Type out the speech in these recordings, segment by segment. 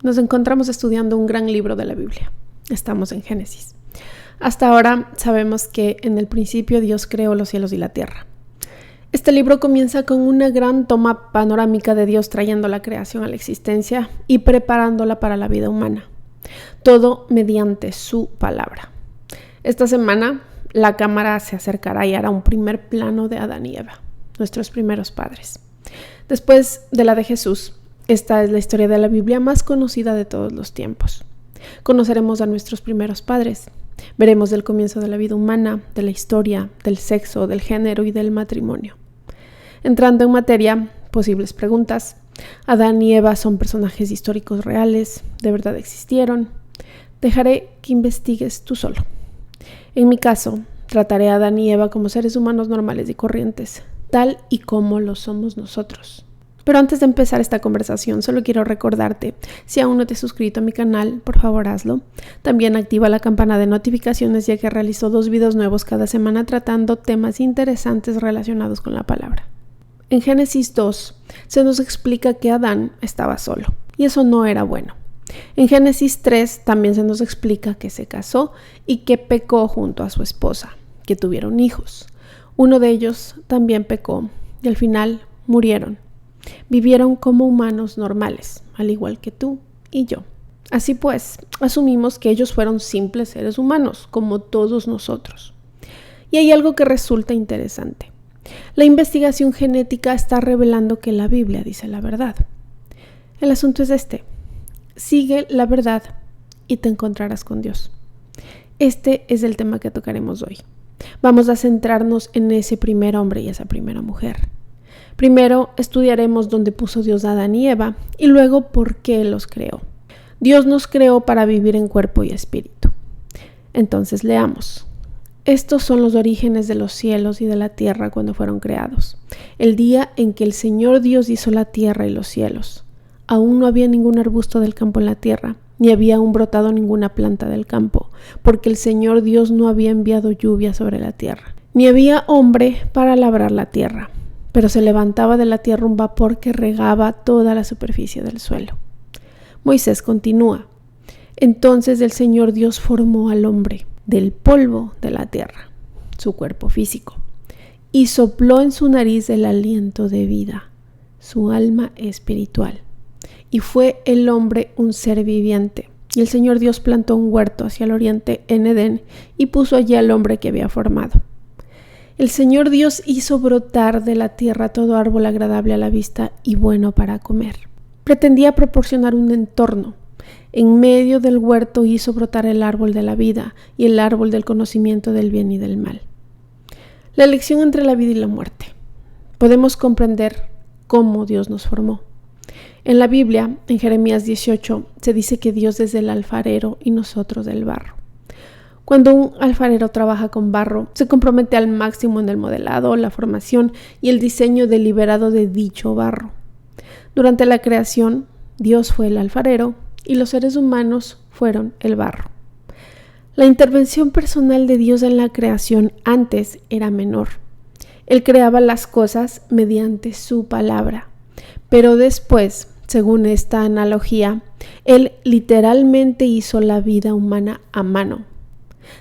Nos encontramos estudiando un gran libro de la Biblia. Estamos en Génesis. Hasta ahora sabemos que en el principio Dios creó los cielos y la tierra. Este libro comienza con una gran toma panorámica de Dios trayendo la creación a la existencia y preparándola para la vida humana. Todo mediante su palabra. Esta semana la cámara se acercará y hará un primer plano de Adán y Eva, nuestros primeros padres. Después de la de Jesús, esta es la historia de la Biblia más conocida de todos los tiempos. Conoceremos a nuestros primeros padres. Veremos del comienzo de la vida humana, de la historia, del sexo, del género y del matrimonio. Entrando en materia, posibles preguntas. ¿Adán y Eva son personajes históricos reales? ¿De verdad existieron? Dejaré que investigues tú solo. En mi caso, trataré a Adán y Eva como seres humanos normales y corrientes, tal y como lo somos nosotros. Pero antes de empezar esta conversación, solo quiero recordarte, si aún no te has suscrito a mi canal, por favor hazlo. También activa la campana de notificaciones, ya que realizo 2 videos nuevos cada semana tratando temas interesantes relacionados con la palabra. En Génesis 2 se nos explica que Adán estaba solo, y eso no era bueno. En Génesis 3 también se nos explica que se casó y que pecó junto a su esposa, que tuvieron hijos. Uno de ellos también pecó y al final murieron. Vivieron como humanos normales, al igual que tú y yo. Así pues, asumimos que ellos fueron simples seres humanos, como todos nosotros. Y hay algo que resulta interesante. La investigación genética está revelando que la Biblia dice la verdad. El asunto es este. Sigue la verdad y te encontrarás con Dios. Este es el tema que tocaremos hoy. Vamos a centrarnos en ese primer hombre y esa primera mujer. Primero estudiaremos dónde puso Dios a Adán y Eva y luego por qué los creó. Dios nos creó para vivir en cuerpo y espíritu. Entonces leamos. Estos son los orígenes de los cielos y de la tierra cuando fueron creados. El día en que el Señor Dios hizo la tierra y los cielos. Aún no había ningún arbusto del campo en la tierra, ni había aún brotado ninguna planta del campo, porque el Señor Dios no había enviado lluvia sobre la tierra. Ni había hombre para labrar la tierra, pero se levantaba de la tierra un vapor que regaba toda la superficie del suelo. Moisés continúa. Entonces el Señor Dios formó al hombre del polvo de la tierra, su cuerpo físico, y sopló en su nariz el aliento de vida, su alma espiritual. Y fue el hombre un ser viviente. Y el Señor Dios plantó un huerto hacia el oriente en Edén y puso allí al hombre que había formado. El Señor Dios hizo brotar de la tierra todo árbol agradable a la vista y bueno para comer. Pretendía proporcionar un entorno. En medio del huerto hizo brotar el árbol de la vida y el árbol del conocimiento del bien y del mal. La elección entre la vida y la muerte. Podemos comprender cómo Dios nos formó. En la Biblia, en Jeremías 18, se dice que Dios es el alfarero y nosotros el barro. Cuando un alfarero trabaja con barro, se compromete al máximo en el modelado, la formación y el diseño deliberado de dicho barro. Durante la creación, Dios fue el alfarero y los seres humanos fueron el barro. La intervención personal de Dios en la creación antes era menor. Él creaba las cosas mediante su palabra, pero después, según esta analogía, Él literalmente hizo la vida humana a mano.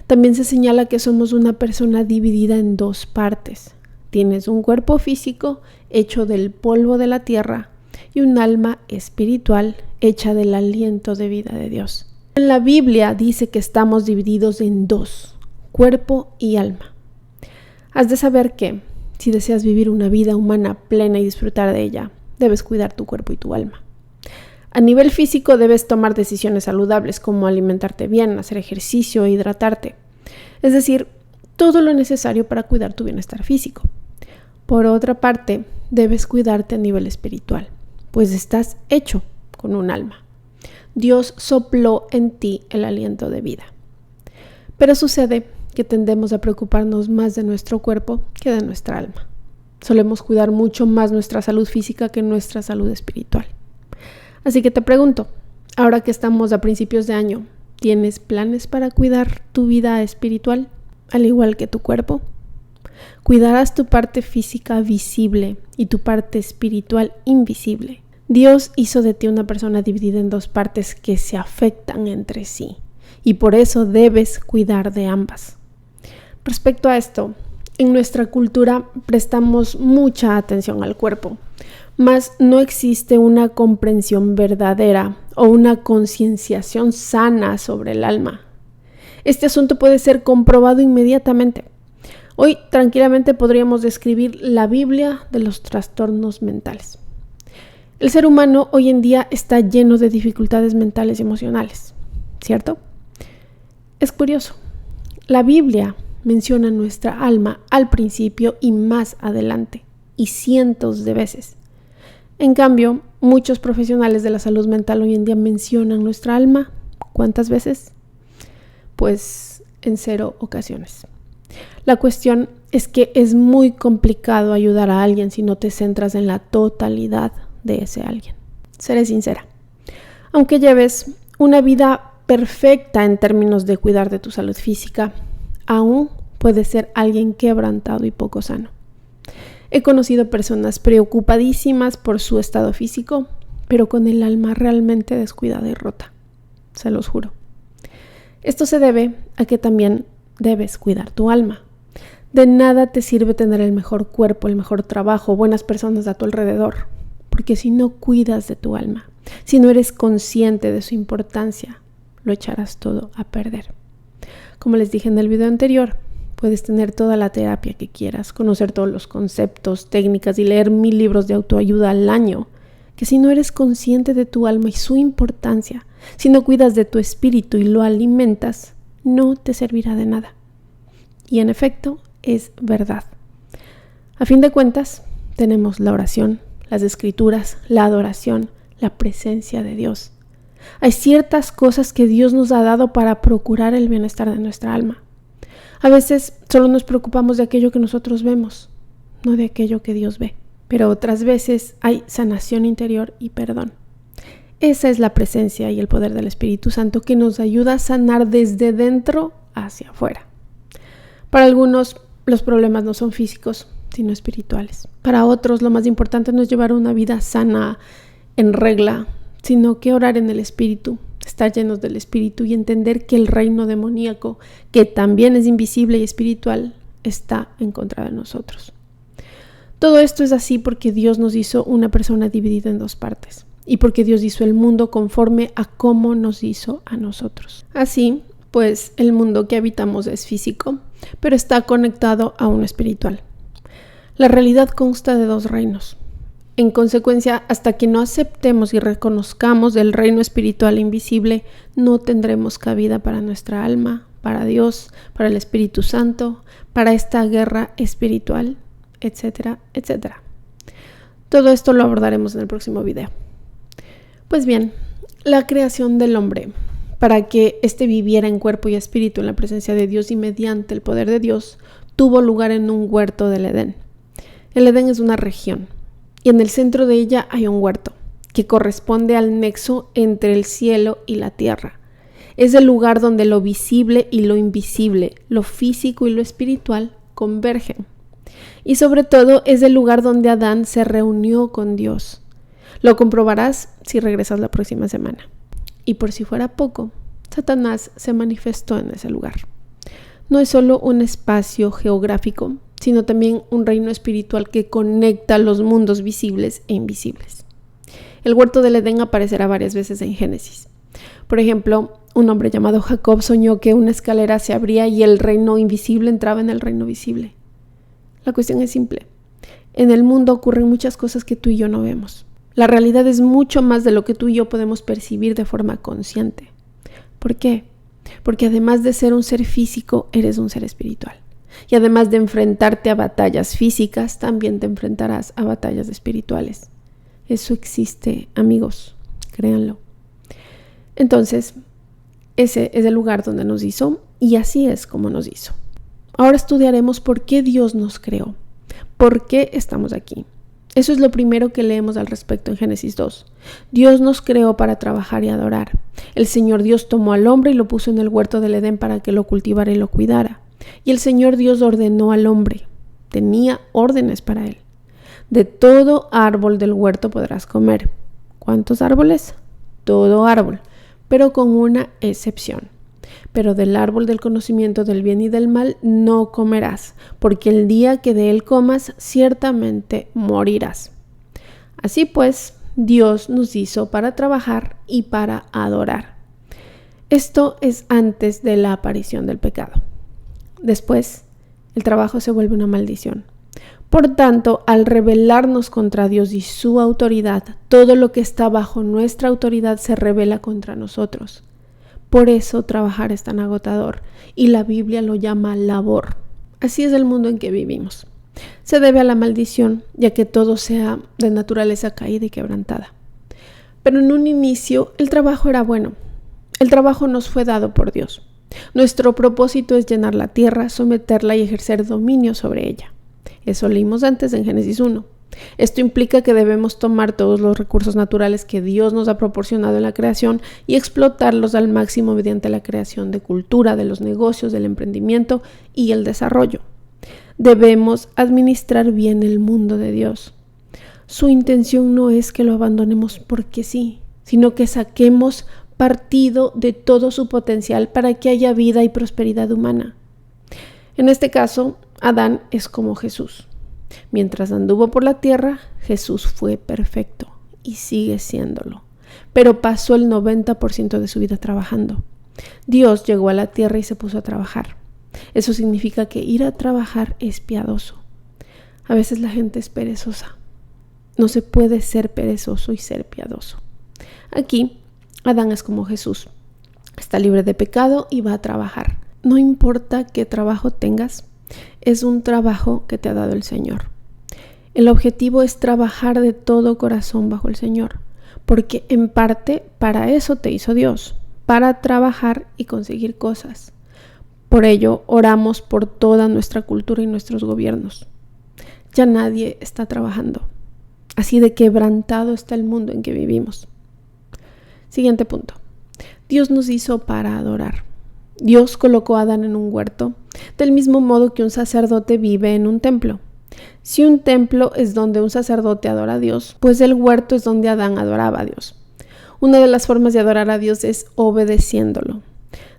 También se señala que somos una persona dividida en 2 partes. Tienes un cuerpo físico hecho del polvo de la tierra y un alma espiritual hecha del aliento de vida de Dios. En la Biblia dice que estamos divididos en 2, cuerpo y alma. Has de saber que, si deseas vivir una vida humana plena y disfrutar de ella, debes cuidar tu cuerpo y tu alma. A nivel físico debes tomar decisiones saludables como alimentarte bien, hacer ejercicio e hidratarte. Es decir, todo lo necesario para cuidar tu bienestar físico. Por otra parte, debes cuidarte a nivel espiritual, pues estás hecho con un alma. Dios sopló en ti el aliento de vida. Pero sucede que tendemos a preocuparnos más de nuestro cuerpo que de nuestra alma. Solemos cuidar mucho más nuestra salud física que nuestra salud espiritual. Así que te pregunto, ahora que estamos a principios de año, ¿tienes planes para cuidar tu vida espiritual, al igual que tu cuerpo? ¿Cuidarás tu parte física visible y tu parte espiritual invisible? Dios hizo de ti una persona dividida en dos partes que se afectan entre sí, y por eso debes cuidar de ambas. Respecto a esto, en nuestra cultura prestamos mucha atención al cuerpo, mas no existe una comprensión verdadera o una concienciación sana sobre el alma. Este asunto puede ser comprobado inmediatamente. Hoy tranquilamente podríamos describir la Biblia de los trastornos mentales. El ser humano hoy en día está lleno de dificultades mentales y emocionales, ¿cierto? Es curioso. La Biblia menciona nuestra alma al principio y más adelante, y cientos de veces. En cambio, muchos profesionales de la salud mental hoy en día mencionan nuestra alma. ¿Cuántas veces? Pues en 0 ocasiones. La cuestión es que es muy complicado ayudar a alguien si no te centras en la totalidad de ese alguien. Seré sincera. Aunque lleves una vida perfecta en términos de cuidar de tu salud física, aún puedes ser alguien quebrantado y poco sano. He conocido personas preocupadísimas por su estado físico, pero con el alma realmente descuidada y rota. Se los juro. Esto se debe a que también debes cuidar tu alma. De nada te sirve tener el mejor cuerpo, el mejor trabajo, buenas personas a tu alrededor, porque si no cuidas de tu alma, si no eres consciente de su importancia, lo echarás todo a perder. Como les dije en el video anterior, puedes tener toda la terapia que quieras, conocer todos los conceptos, técnicas y leer 1000 libros de autoayuda al año, que si no eres consciente de tu alma y su importancia, si no cuidas de tu espíritu y lo alimentas, no te servirá de nada. Y en efecto, es verdad. A fin de cuentas, tenemos la oración, las escrituras, la adoración, la presencia de Dios. Hay ciertas cosas que Dios nos ha dado para procurar el bienestar de nuestra alma. A veces solo nos preocupamos de aquello que nosotros vemos, no de aquello que Dios ve. Pero otras veces hay sanación interior y perdón. Esa es la presencia y el poder del Espíritu Santo que nos ayuda a sanar desde dentro hacia afuera. Para algunos, los problemas no son físicos, sino espirituales. Para otros, lo más importante no es llevar una vida sana, en regla, sino que orar en el Espíritu, estar llenos del Espíritu y entender que el reino demoníaco, que también es invisible y espiritual, está en contra de nosotros. Todo esto es así porque Dios nos hizo una persona dividida en dos partes y porque Dios hizo el mundo conforme a cómo nos hizo a nosotros. Así, pues el mundo que habitamos es físico, pero está conectado a uno espiritual. La realidad consta de dos reinos. En consecuencia, hasta que no aceptemos y reconozcamos el reino espiritual e invisible, no tendremos cabida para nuestra alma, para Dios, para el Espíritu Santo, para esta guerra espiritual, etcétera, etcétera. Todo esto lo abordaremos en el próximo video. Pues bien, la creación del hombre, para que éste viviera en cuerpo y espíritu en la presencia de Dios y mediante el poder de Dios, tuvo lugar en un huerto del Edén. El Edén es una región y en el centro de ella hay un huerto que corresponde al nexo entre el cielo y la tierra. Es el lugar donde lo visible y lo invisible, lo físico y lo espiritual convergen. Y sobre todo es el lugar donde Adán se reunió con Dios. Lo comprobarás si regresas la próxima semana. Y por si fuera poco, Satanás se manifestó en ese lugar. No es solo un espacio geográfico, sino también un reino espiritual que conecta los mundos visibles e invisibles. El huerto del Edén aparecerá varias veces en Génesis. Por ejemplo, un hombre llamado Jacob soñó que una escalera se abría y el reino invisible entraba en el reino visible. La cuestión es simple. En el mundo ocurren muchas cosas que tú y yo no vemos. La realidad es mucho más de lo que tú y yo podemos percibir de forma consciente. ¿Por qué? Porque además de ser un ser físico, eres un ser espiritual. Y además de enfrentarte a batallas físicas, también te enfrentarás a batallas espirituales. Eso existe, amigos, créanlo. Entonces, ese es el lugar donde nos hizo y así es como nos hizo. Ahora estudiaremos por qué Dios nos creó, por qué estamos aquí. Eso es lo primero que leemos al respecto en Génesis 2. Dios nos creó para trabajar y adorar. El Señor Dios tomó al hombre y lo puso en el huerto del Edén para que lo cultivara y lo cuidara. Y el Señor Dios ordenó al hombre. Tenía órdenes para él. De todo árbol del huerto podrás comer, ¿Cuántos árboles? Todo árbol, pero con una excepción. Pero del árbol del conocimiento del bien y del mal no comerás, porque el día que de él comas, ciertamente morirás. Así pues, Dios nos hizo para trabajar y para adorar. Esto es antes de la aparición del pecado. Después, el trabajo se vuelve una maldición. Por tanto, al rebelarnos contra Dios y su autoridad, todo lo que está bajo nuestra autoridad se rebela contra nosotros. Por eso trabajar es tan agotador y la Biblia lo llama labor. Así es el mundo en que vivimos. Se debe a la maldición, ya que todo sea de naturaleza caída y quebrantada. Pero en un inicio el trabajo era bueno. El trabajo nos fue dado por Dios. Nuestro propósito es llenar la tierra, someterla y ejercer dominio sobre ella. Eso leímos antes en Génesis 1. Esto implica que debemos tomar todos los recursos naturales que Dios nos ha proporcionado en la creación y explotarlos al máximo mediante la creación de cultura, de los negocios, del emprendimiento y el desarrollo. Debemos administrar bien el mundo de Dios. Su intención no es que lo abandonemos porque sí, sino que saquemos partido de todo su potencial para que haya vida y prosperidad humana. En este caso, Adán es como Jesús. Mientras anduvo por la tierra, Jesús fue perfecto y sigue siéndolo, pero pasó el 90% de su vida trabajando. Dios llegó a la tierra y se puso a trabajar. Eso significa que ir a trabajar es piadoso. A veces la gente es perezosa. No se puede ser perezoso y ser piadoso. Aquí, Adán es como Jesús. Está libre de pecado y va a trabajar. No importa qué trabajo tengas, es un trabajo que te ha dado el Señor. El objetivo es trabajar de todo corazón bajo el Señor, porque en parte para eso te hizo Dios, para trabajar y conseguir cosas. Por ello, oramos por toda nuestra cultura y nuestros gobiernos. Ya nadie está trabajando. Así de quebrantado está el mundo en que vivimos. Siguiente punto. Dios nos hizo para adorar. Dios colocó a Adán en un huerto, del mismo modo que un sacerdote vive en un templo. Si un templo es donde un sacerdote adora a Dios, pues el huerto es donde Adán adoraba a Dios. Una de las formas de adorar a Dios es obedeciéndolo.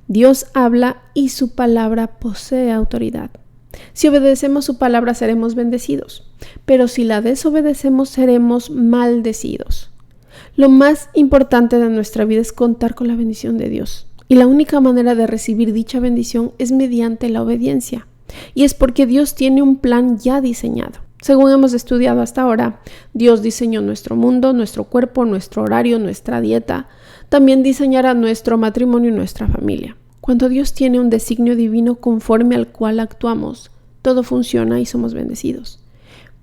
Dios habla y su palabra posee autoridad. Si obedecemos su palabra seremos bendecidos, pero si la desobedecemos seremos maldecidos. Lo más importante de nuestra vida es contar con la bendición de Dios. Y la única manera de recibir dicha bendición es mediante la obediencia. Y es porque Dios tiene un plan ya diseñado. Según hemos estudiado hasta ahora, Dios diseñó nuestro mundo, nuestro cuerpo, nuestro horario, nuestra dieta. También diseñará nuestro matrimonio y nuestra familia. Cuando Dios tiene un designio divino conforme al cual actuamos, todo funciona y somos bendecidos.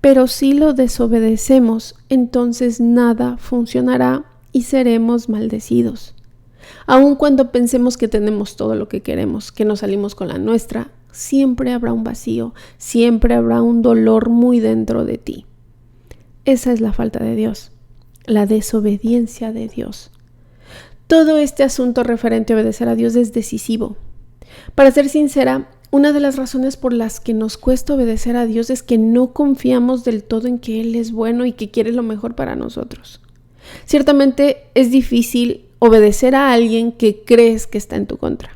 Pero si lo desobedecemos, entonces nada funcionará y seremos maldecidos. Aun cuando pensemos que tenemos todo lo que queremos, que nos salimos con la nuestra, siempre habrá un vacío, siempre habrá un dolor muy dentro de ti. Esa es la falta de Dios, la desobediencia de Dios. Todo este asunto referente a obedecer a Dios es decisivo. Para ser sincera, una de las razones por las que nos cuesta obedecer a Dios es que no confiamos del todo en que Él es bueno y que quiere lo mejor para nosotros. Ciertamente es difícil obedecer a alguien que crees que está en tu contra.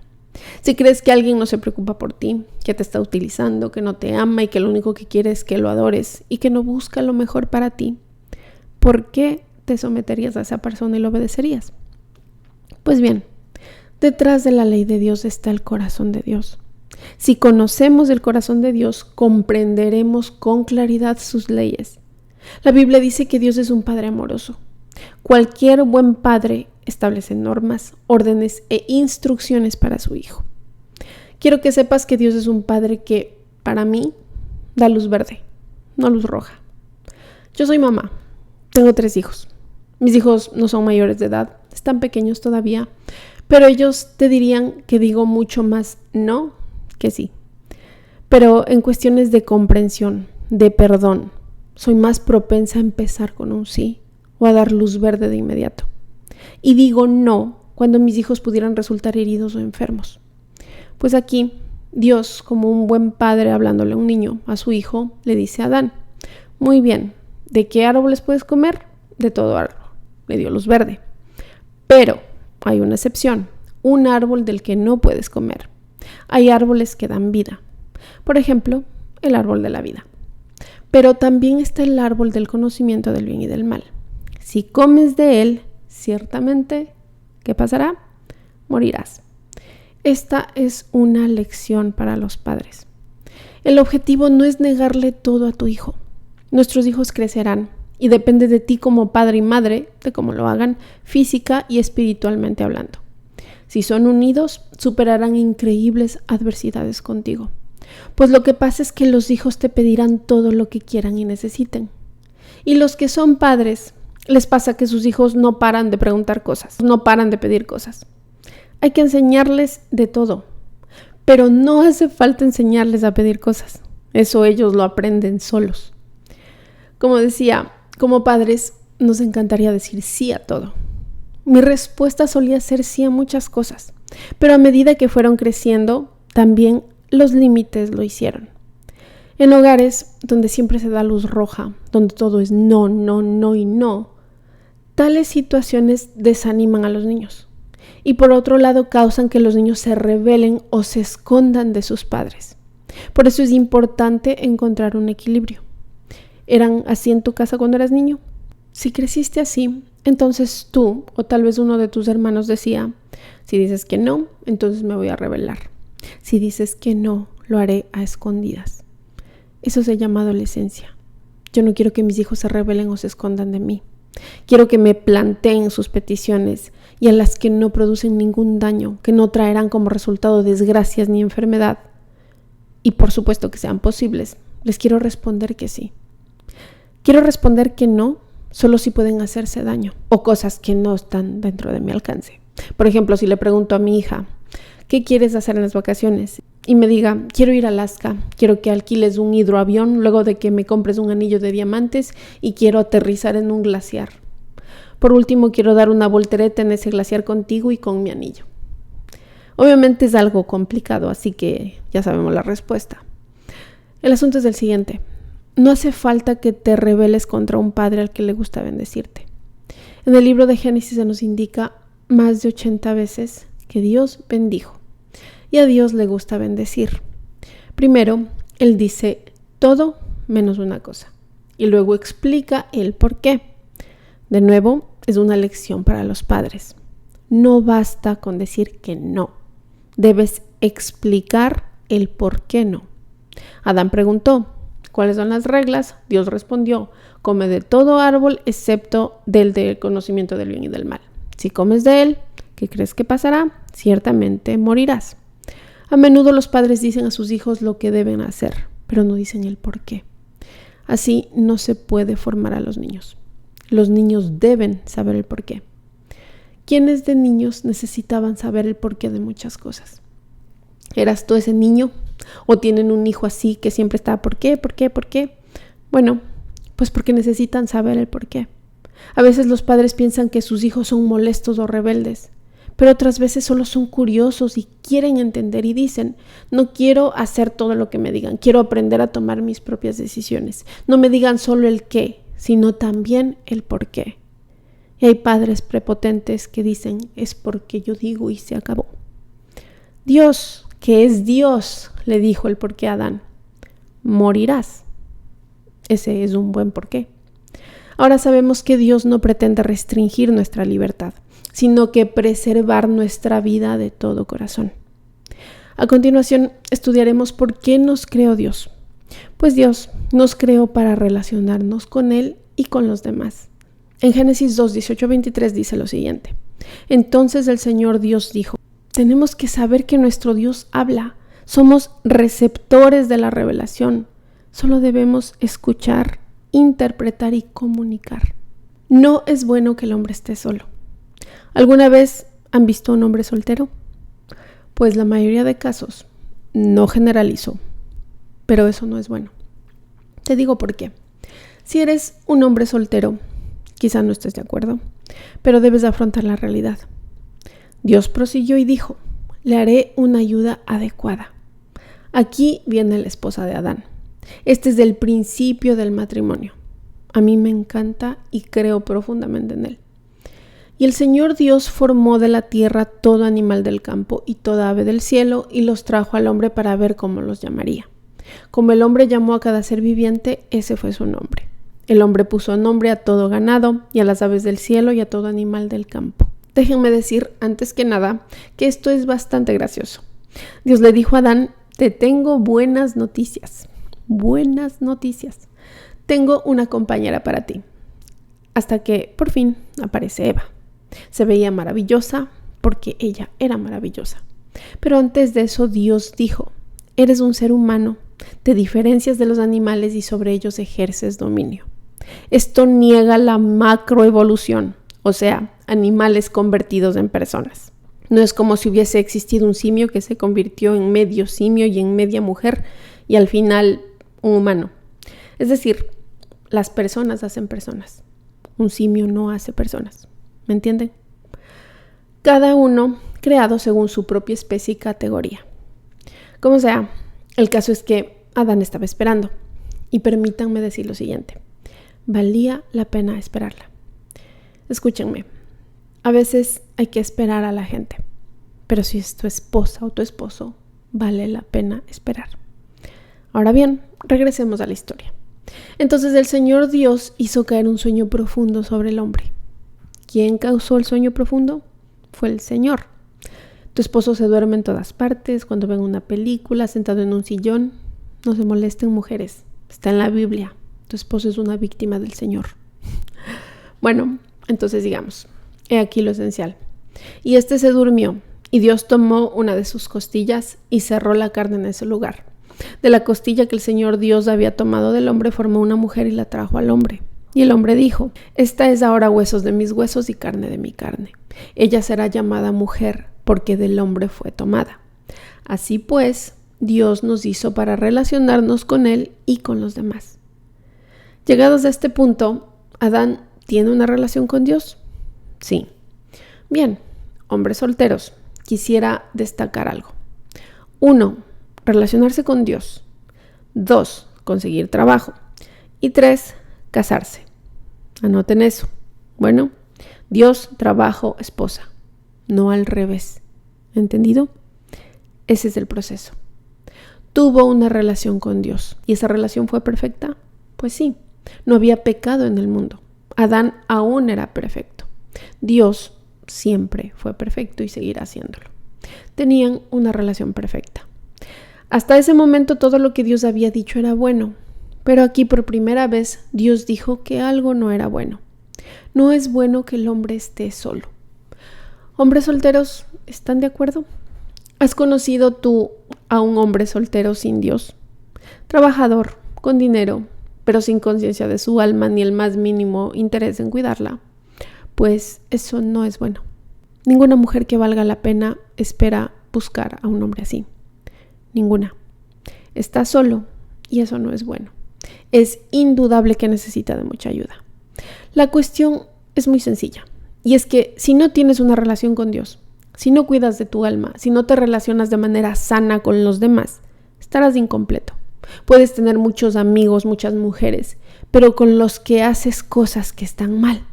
Si crees que alguien no se preocupa por ti, que te está utilizando, que no te ama y que lo único que quiere es que lo adores y que no busca lo mejor para ti, ¿por qué te someterías a esa persona y lo obedecerías? Pues bien, detrás de la ley de Dios está el corazón de Dios. Si conocemos el corazón de Dios, comprenderemos con claridad sus leyes. La Biblia dice que Dios es un Padre amoroso. Cualquier buen padre establece normas, órdenes e instrucciones para su hijo. Quiero que sepas que Dios es un Padre que, para mí, da luz verde, no luz roja. Yo soy mamá, tengo 3 hijos. Mis hijos no son mayores de edad, están pequeños todavía, pero ellos te dirían que digo mucho más no que sí. Pero en cuestiones de comprensión, de perdón, soy más propensa a empezar con un sí o a dar luz verde de inmediato. Y digo no cuando mis hijos pudieran resultar heridos o enfermos. Pues aquí, Dios, como un buen padre hablándole a un niño, a su hijo, le dice a Adán: muy bien, ¿de qué árboles puedes comer? De todo árbol. le dio luz verde. Pero hay una excepción, un árbol del que no puedes comer. Hay árboles que dan vida. Por ejemplo, el árbol de la vida. Pero también está el árbol del conocimiento del bien y del mal. Si comes de él, ciertamente, ¿qué pasará? Morirás. Esta es una lección para los padres. El objetivo no es negarle todo a tu hijo. Nuestros hijos crecerán y depende de ti como padre y madre de cómo lo hagan física y espiritualmente hablando. Si son unidos, superarán increíbles adversidades contigo. Pues lo que pasa es que los hijos te pedirán todo lo que quieran y necesiten. Y los que son padres, les pasa que sus hijos no paran de preguntar cosas, no paran de pedir cosas. Hay que enseñarles de todo, pero no hace falta enseñarles a pedir cosas. Eso ellos lo aprenden solos. Como decía, como padres nos encantaría decir sí a todo. Mi respuesta solía ser sí a muchas cosas, pero a medida que fueron creciendo, también los límites lo hicieron. En hogares donde siempre se da luz roja, donde todo es no, no, no y no, tales situaciones desaniman a los niños y por otro lado causan que los niños se rebelen o se escondan de sus padres. Por eso es importante encontrar un equilibrio. ¿Eran así en tu casa cuando eras niño? Si creciste así, entonces tú o tal vez uno de tus hermanos decía, si dices que no, entonces me voy a rebelar. Si dices que no, lo haré a escondidas. Eso se llama adolescencia. Yo no quiero que mis hijos se rebelen o se escondan de mí. Quiero que me planteen sus peticiones y a las que no producen ningún daño, que no traerán como resultado desgracias ni enfermedad. Y por supuesto que sean posibles, les quiero responder que sí. Quiero responder que no, solo si pueden hacerse daño o cosas que no están dentro de mi alcance. Por ejemplo, si le pregunto a mi hija, ¿qué quieres hacer en las vacaciones? Y me diga, quiero ir a Alaska, quiero que alquiles un hidroavión luego de que me compres un anillo de diamantes y quiero aterrizar en un glaciar. Por último, quiero dar una voltereta en ese glaciar contigo y con mi anillo. Obviamente es algo complicado, así que ya sabemos la respuesta. El asunto es el siguiente. No hace falta que te rebeles contra un padre al que le gusta bendecirte. En el libro de Génesis se nos indica más de 80 veces que Dios bendijo. Y a Dios le gusta bendecir. Primero, Él dice todo menos una cosa. Y luego explica el por qué. De nuevo, es una lección para los padres. No basta con decir que no. Debes explicar el por qué no. Adán preguntó, ¿cuáles son las reglas? Dios respondió, come de todo árbol excepto del conocimiento del bien y del mal. Si comes de él, ¿qué crees que pasará? Ciertamente morirás. A menudo los padres dicen a sus hijos lo que deben hacer, pero no dicen el por qué. Así no se puede formar a los niños. Los niños deben saber el por qué. ¿Quiénes de niños necesitaban saber el porqué de muchas cosas? ¿Eras tú ese niño? ¿O tienen un hijo así que siempre está ¿por qué? ¿Por qué? ¿Por qué? Bueno, pues porque necesitan saber el por qué. A veces los padres piensan que sus hijos son molestos o rebeldes, pero otras veces solo son curiosos y quieren entender y dicen, no quiero hacer todo lo que me digan, quiero aprender a tomar mis propias decisiones. No me digan solo el qué, sino también el por qué. Y hay padres prepotentes que dicen, es porque yo digo y se acabó. Dios, que es Dios, le dijo el porqué a Adán, morirás. Ese es un buen porqué. Ahora sabemos que Dios no pretende restringir nuestra libertad, sino que preservar nuestra vida de todo corazón. A continuación, estudiaremos por qué nos creó Dios. Pues Dios nos creó para relacionarnos con Él y con los demás. En Génesis 2, 18-23 dice lo siguiente. Entonces el Señor Dios dijo, tenemos que saber que nuestro Dios habla. Somos receptores de la revelación. Solo debemos escuchar, interpretar y comunicar. No es bueno que el hombre esté solo. ¿Alguna vez han visto a un hombre soltero? Pues la mayoría de casos, no generalizo, pero eso no es bueno. Te digo por qué. Si eres un hombre soltero, quizá no estés de acuerdo, pero debes afrontar la realidad. Dios prosiguió y dijo, le haré una ayuda adecuada. Aquí viene la esposa de Adán. Este es el principio del matrimonio. A mí me encanta y creo profundamente en él. Y el Señor Dios formó de la tierra todo animal del campo y toda ave del cielo, y los trajo al hombre para ver cómo los llamaría. Como el hombre llamó a cada ser viviente, ese fue su nombre. El hombre puso nombre a todo ganado, y a las aves del cielo, y a todo animal del campo. Déjenme decir, antes que nada, que esto es bastante gracioso. Dios le dijo a Adán: te tengo buenas noticias. Buenas noticias. Tengo una compañera para ti. Hasta que, por fin, aparece Eva. Se veía maravillosa porque ella era maravillosa. Pero antes de eso, Dios dijo: eres un ser humano, te diferencias de los animales y sobre ellos ejerces dominio. Esto niega la macroevolución, o sea, animales convertidos en personas. No es como si hubiese existido un simio que se convirtió en medio simio y en media mujer y al final un humano. Es decir, las personas hacen personas. Un simio no hace personas. ¿Me entienden? Cada uno creado según su propia especie y categoría. Como sea, el caso es que Adán estaba esperando. Y permítanme decir lo siguiente: valía la pena esperarla. Escúchenme, a veces hay que esperar a la gente, pero si es tu esposa o tu esposo, vale la pena esperar. Ahora bien, regresemos a la historia. Entonces el Señor Dios hizo caer un sueño profundo sobre el hombre. ¿Quién causó el sueño profundo? Fue el Señor. Tu esposo se duerme en todas partes, cuando ven una película, sentado en un sillón. No se molesten, mujeres. Está en la Biblia. Tu esposo es una víctima del Señor. Bueno, entonces digamos, he aquí lo esencial. Y este se durmió, y Dios tomó una de sus costillas y cerró la carne en ese lugar. De la costilla que el Señor Dios había tomado del hombre, formó una mujer y la trajo al hombre. Y el hombre dijo: esta es ahora huesos de mis huesos y carne de mi carne. Ella será llamada mujer, porque del hombre fue tomada. Así pues, Dios nos hizo para relacionarnos con Él y con los demás. Llegados a este punto, ¿Adán tiene una relación con Dios? Sí. Bien, hombres solteros, quisiera destacar algo. 1. Relacionarse con Dios. 2. Conseguir trabajo. Y 3. Casarse. Anoten eso. Bueno, Dios, trabajo, esposa. No al revés. ¿Entendido? Ese es el proceso. Tuvo una relación con Dios. ¿Y esa relación fue perfecta? Pues sí. No había pecado en el mundo. Adán aún era perfecto. Dios siempre fue perfecto y seguirá haciéndolo. Tenían una relación perfecta. Hasta ese momento todo lo que Dios había dicho era bueno. Pero aquí por primera vez Dios dijo que algo no era bueno. No es bueno que el hombre esté solo. Hombres solteros, ¿están de acuerdo? ¿Has conocido tú a un hombre soltero sin Dios? Trabajador, con dinero, pero sin conciencia de su alma ni el más mínimo interés en cuidarla. Pues eso no es bueno. Ninguna mujer que valga la pena espera buscar a un hombre así. Ninguna. Está solo y eso no es bueno. Es indudable que necesita de mucha ayuda. La cuestión es muy sencilla, y es que si no tienes una relación con Dios, si no cuidas de tu alma, si no te relacionas de manera sana con los demás, estarás incompleto. Puedes tener muchos amigos, muchas mujeres, pero con los que haces cosas que están mal.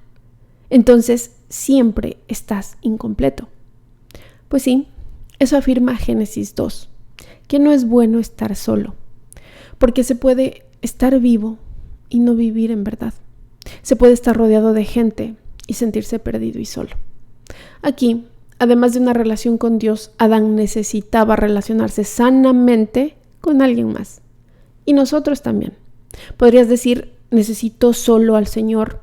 Entonces siempre estás incompleto. Pues sí, eso afirma Génesis 2, que no es bueno estar solo, porque se puede estar vivo y no vivir en verdad. Se puede estar rodeado de gente y sentirse perdido y solo. Aquí, además de una relación con Dios, Adán necesitaba relacionarse sanamente con alguien más. Y nosotros también. Podrías decir: necesito solo al Señor.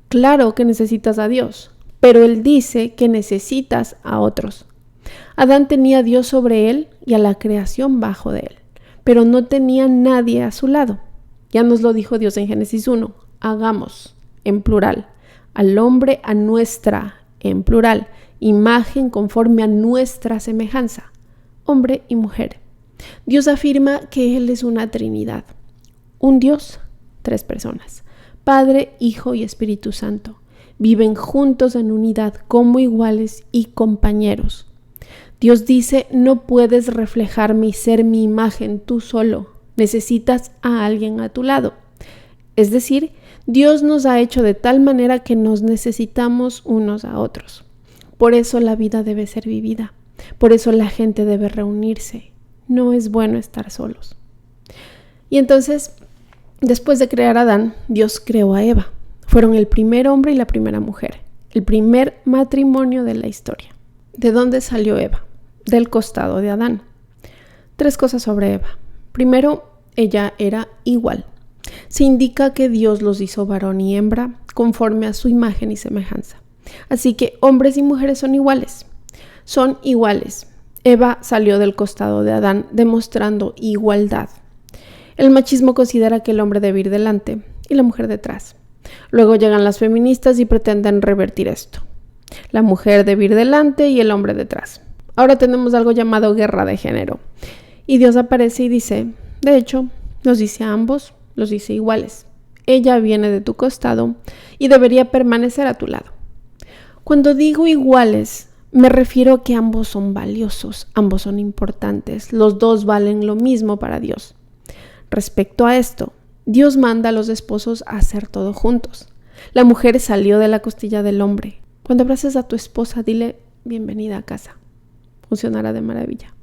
Claro que necesitas a Dios, pero Él dice que necesitas a otros. Adán tenía a Dios sobre él y a la creación bajo de él, pero no tenía nadie a su lado. Ya nos lo dijo Dios en Génesis 1, hagamos, en plural, al hombre a nuestra, en plural, imagen conforme a nuestra semejanza, hombre y mujer. Dios afirma que Él es una Trinidad, un Dios, 3 personas, Padre, Hijo y Espíritu Santo. Viven juntos en unidad como iguales y compañeros. Dios dice: no puedes reflejarme y ser mi imagen tú solo. Necesitas a alguien a tu lado. Es decir, Dios nos ha hecho de tal manera que nos necesitamos unos a otros. Por eso la vida debe ser vivida. Por eso la gente debe reunirse. No es bueno estar solos. Y entonces, después de crear a Adán, Dios creó a Eva. Fueron el primer hombre y la primera mujer. El primer matrimonio de la historia. ¿De dónde salió Eva? Del costado de Adán. 3 cosas sobre Eva. Primero, ella era igual. Se indica que Dios los hizo varón y hembra conforme a su imagen y semejanza. Así que hombres y mujeres son iguales. Son iguales. Eva salió del costado de Adán demostrando igualdad. El machismo considera que el hombre debe ir delante y la mujer detrás. Luego llegan las feministas y pretenden revertir esto. La mujer debe ir delante y el hombre detrás. Ahora tenemos algo llamado guerra de género. Y Dios aparece y dice, de hecho, los dice a ambos, los dice iguales. Ella viene de tu costado y debería permanecer a tu lado. Cuando digo iguales, me refiero a que ambos son valiosos, ambos son importantes, los dos valen lo mismo para Dios. Respecto a esto, Dios manda a los esposos a hacer todo juntos. La mujer salió de la costilla del hombre. Cuando abraces a tu esposa, dile bienvenida a casa. Funcionará de maravilla.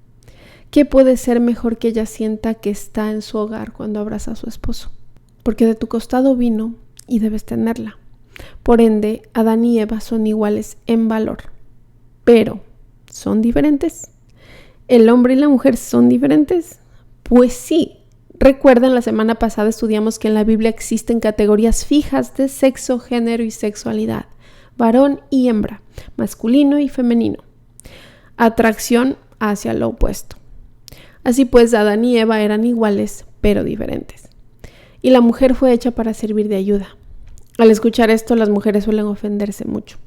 ¿Qué puede ser mejor que ella sienta que está en su hogar cuando abraza a su esposo? Porque de tu costado vino y debes tenerla. Por ende, Adán y Eva son iguales en valor. Pero, ¿son diferentes? ¿El hombre y la mujer son diferentes? Pues sí. Recuerden, la semana pasada estudiamos que en la Biblia existen categorías fijas de sexo, género y sexualidad. Varón y hembra, masculino y femenino. Atracción hacia lo opuesto. Así pues, Adán y Eva eran iguales, pero diferentes. Y la mujer fue hecha para servir de ayuda. Al escuchar esto, las mujeres suelen ofenderse mucho.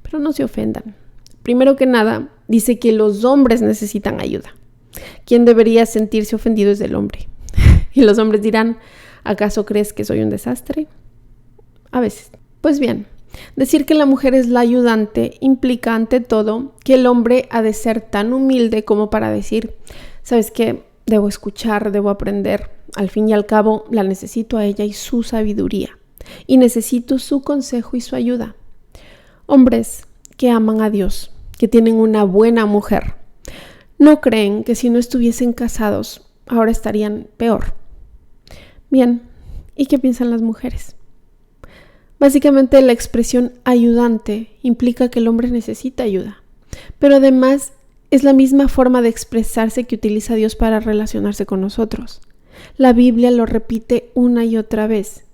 Pero no se ofendan. Primero que nada, dice que los hombres necesitan ayuda. Quien debería sentirse ofendido es el hombre. Y los hombres dirán, ¿acaso crees que soy un desastre? A veces. Pues bien, decir que la mujer es la ayudante implica ante todo que el hombre ha de ser tan humilde como para decir, ¿sabes qué? Debo escuchar, debo aprender. Al fin y al cabo, la necesito a ella y su sabiduría. Y necesito su consejo y su ayuda. Hombres que aman a Dios, que tienen una buena mujer, no creen que si no estuviesen casados, ahora estarían peor. Bien, ¿y qué piensan las mujeres? Básicamente la expresión ayudante implica que el hombre necesita ayuda, pero además es la misma forma de expresarse que utiliza Dios para relacionarse con nosotros. La Biblia lo repite una y otra vez.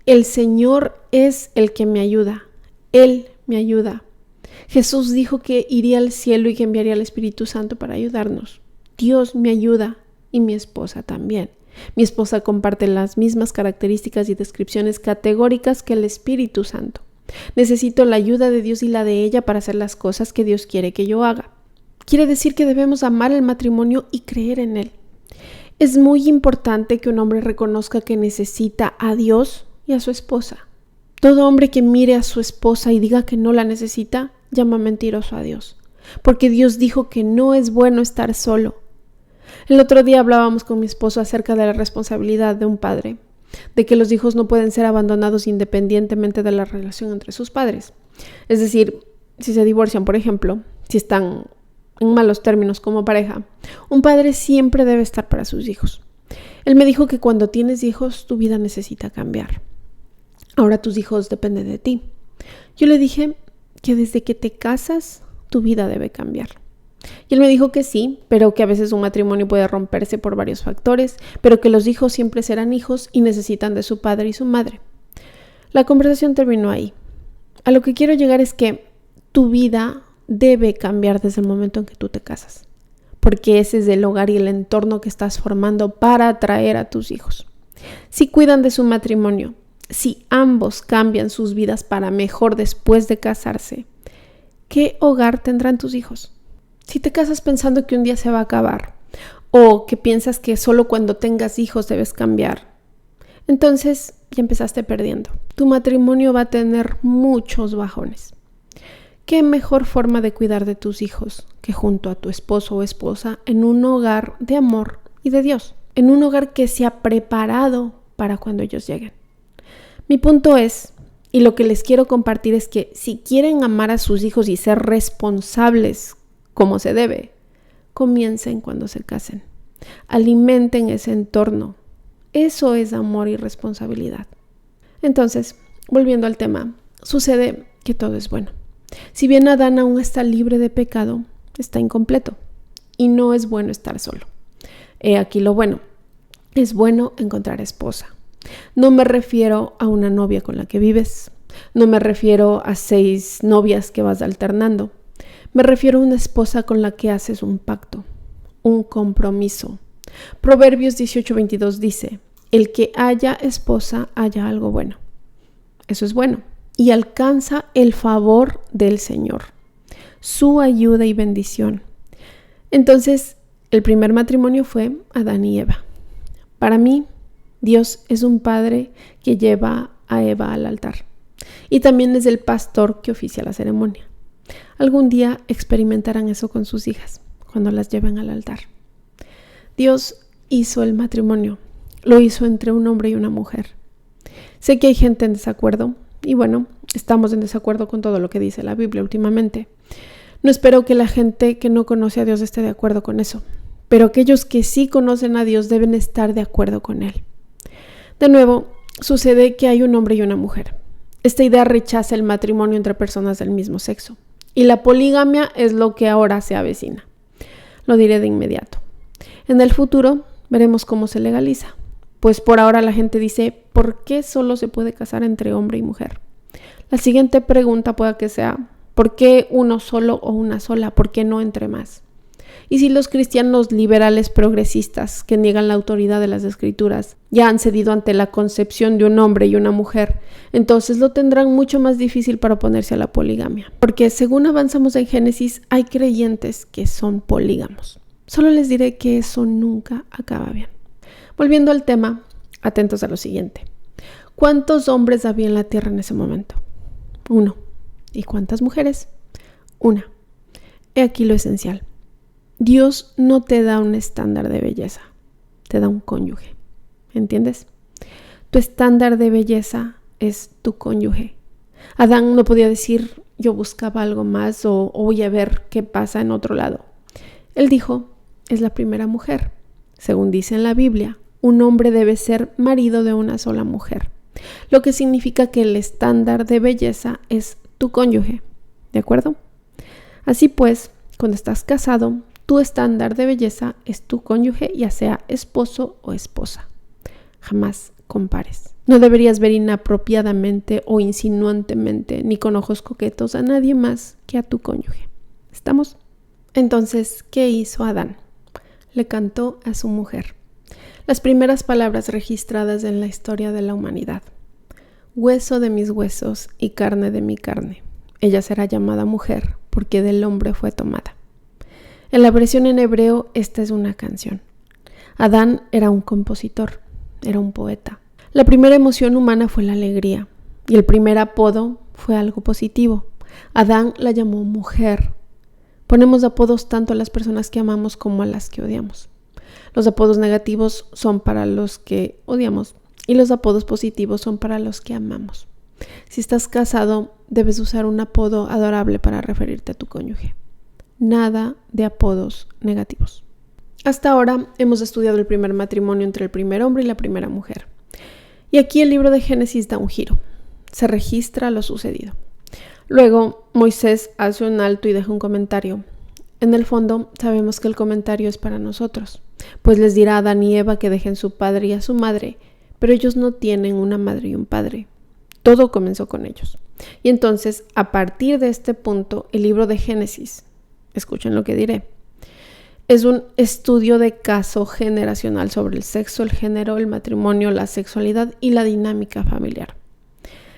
El Señor es el que me ayuda. Él me ayuda. Jesús dijo que iría al cielo y que enviaría al Espíritu Santo para ayudarnos. Dios me ayuda y mi esposa también. Mi esposa comparte las mismas características y descripciones categóricas que el Espíritu Santo. Necesito la ayuda de Dios y la de ella para hacer las cosas que Dios quiere que yo haga. Quiere decir que debemos amar el matrimonio y creer en él. Es muy importante que un hombre reconozca que necesita a Dios y a su esposa. Todo hombre que mire a su esposa y diga que no la necesita, llama mentiroso a Dios. Porque Dios dijo que no es bueno estar solo. El otro día hablábamos con mi esposo acerca de la responsabilidad de un padre, de que los hijos no pueden ser abandonados independientemente de la relación entre sus padres. Es decir, si se divorcian, por ejemplo, si están en malos términos como pareja, un padre siempre debe estar para sus hijos. Él me dijo que cuando tienes hijos, tu vida necesita cambiar. Ahora tus hijos dependen de ti. Yo le dije que desde que te casas, tu vida debe cambiar. Y él me dijo que sí, pero que a veces un matrimonio puede romperse por varios factores, pero que los hijos siempre serán hijos y necesitan de su padre y su madre. La conversación terminó ahí. A lo que quiero llegar es que tu vida debe cambiar desde el momento en que tú te casas, porque ese es el hogar y el entorno que estás formando para atraer a tus hijos. Si cuidan de su matrimonio, si ambos cambian sus vidas para mejor después de casarse, ¿qué hogar tendrán tus hijos? Si te casas pensando que un día se va a acabar o que piensas que solo cuando tengas hijos debes cambiar, entonces ya empezaste perdiendo. Tu matrimonio va a tener muchos bajones. ¿Qué mejor forma de cuidar de tus hijos que junto a tu esposo o esposa en un hogar de amor y de Dios? En un hogar que se ha preparado para cuando ellos lleguen. Mi punto es, y lo que les quiero compartir es que si quieren amar a sus hijos y ser responsables como se debe, comiencen cuando se casen. Alimenten ese entorno. Eso es amor y responsabilidad. Entonces, volviendo al tema, sucede que todo es bueno. Si bien Adán aún está libre de pecado, está incompleto y no es bueno estar solo. He aquí lo bueno. Es bueno encontrar esposa. No me refiero a una novia con la que vives. No me refiero a 6 novias que vas alternando. Me refiero a una esposa con la que haces un pacto, un compromiso. Proverbios 18:22 dice, el que haya esposa haya algo bueno. Eso es bueno. Y alcanza el favor del Señor, su ayuda y bendición. Entonces, el primer matrimonio fue Adán y Eva. Para mí, Dios es un padre que lleva a Eva al altar. Y también es el pastor que oficia la ceremonia. Algún día experimentarán eso con sus hijas, cuando las lleven al altar. Dios hizo el matrimonio. Lo hizo entre un hombre y una mujer. Sé que hay gente en desacuerdo. Y bueno, estamos en desacuerdo con todo lo que dice la Biblia últimamente. No espero que la gente que no conoce a Dios esté de acuerdo con eso, pero aquellos que sí conocen a Dios deben estar de acuerdo con Él. De nuevo, sucede que hay un hombre y una mujer. Esta idea rechaza el matrimonio entre personas del mismo sexo, y la poligamia es lo que ahora se avecina. Lo diré de inmediato. En el futuro veremos cómo se legaliza. Pues por ahora la gente dice, ¿por qué solo se puede casar entre hombre y mujer? La siguiente pregunta puede que sea, ¿por qué uno solo o una sola? ¿Por qué no entre más? Y si los cristianos liberales progresistas que niegan la autoridad de las escrituras ya han cedido ante la concepción de un hombre y una mujer, entonces lo tendrán mucho más difícil para oponerse a la poligamia. Porque según avanzamos en Génesis, hay creyentes que son polígamos. Solo les diré que eso nunca acaba bien. Volviendo al tema, atentos a lo siguiente. ¿Cuántos hombres había en la tierra en ese momento? 1. ¿Y cuántas mujeres? 1. He aquí lo esencial. Dios no te da un estándar de belleza, te da un cónyuge. ¿Entiendes? Tu estándar de belleza es tu cónyuge. Adán no podía decir, yo buscaba algo más o voy a ver qué pasa en otro lado. Él dijo, es la primera mujer. Según dice en la Biblia, un hombre debe ser marido de una sola mujer, lo que significa que el estándar de belleza es tu cónyuge, ¿de acuerdo? Así pues, cuando estás casado, tu estándar de belleza es tu cónyuge, ya sea esposo o esposa. Jamás compares. No deberías ver inapropiadamente o insinuantemente ni con ojos coquetos a nadie más que a tu cónyuge. ¿Estamos? Entonces, ¿qué hizo Adán? Le cantó a su mujer. Las primeras palabras registradas en la historia de la humanidad. Hueso de mis huesos y carne de mi carne. Ella será llamada mujer porque del hombre fue tomada. En la versión en hebreo, esta es una canción. Adán era un compositor, era un poeta. La primera emoción humana fue la alegría y el primer apodo fue algo positivo. Adán la llamó mujer. Ponemos apodos tanto a las personas que amamos como a las que odiamos. Los apodos negativos son para los que odiamos y los apodos positivos son para los que amamos. Si estás casado, debes usar un apodo adorable para referirte a tu cónyuge. Nada de apodos negativos. Hasta ahora hemos estudiado el primer matrimonio entre el primer hombre y la primera mujer. Y aquí el libro de Génesis da un giro. Se registra lo sucedido. Luego, Moisés hace un alto y deja un comentario. En el fondo, sabemos que el comentario es para nosotros, pues les dirá a Adán y Eva que dejen su padre y a su madre, pero ellos no tienen una madre y un padre. Todo comenzó con ellos. Y entonces, a partir de este punto, el libro de Génesis, escuchen lo que diré, es un estudio de caso generacional sobre el sexo, el género, el matrimonio, la sexualidad y la dinámica familiar.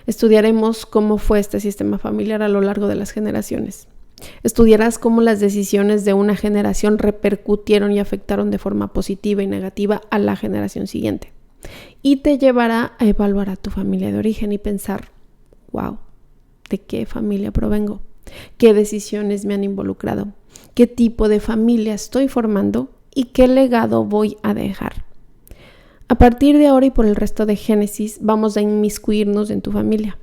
Estudiaremos cómo fue este sistema familiar a lo largo de las generaciones. Estudiarás cómo las decisiones de una generación repercutieron y afectaron de forma positiva y negativa a la generación siguiente. Y te llevará a evaluar a tu familia de origen y pensar, wow, ¿de qué familia provengo? ¿Qué decisiones me han involucrado? ¿Qué tipo de familia estoy formando? ¿Y qué legado voy a dejar? A partir de ahora y por el resto de Génesis vamos a inmiscuirnos en tu familia.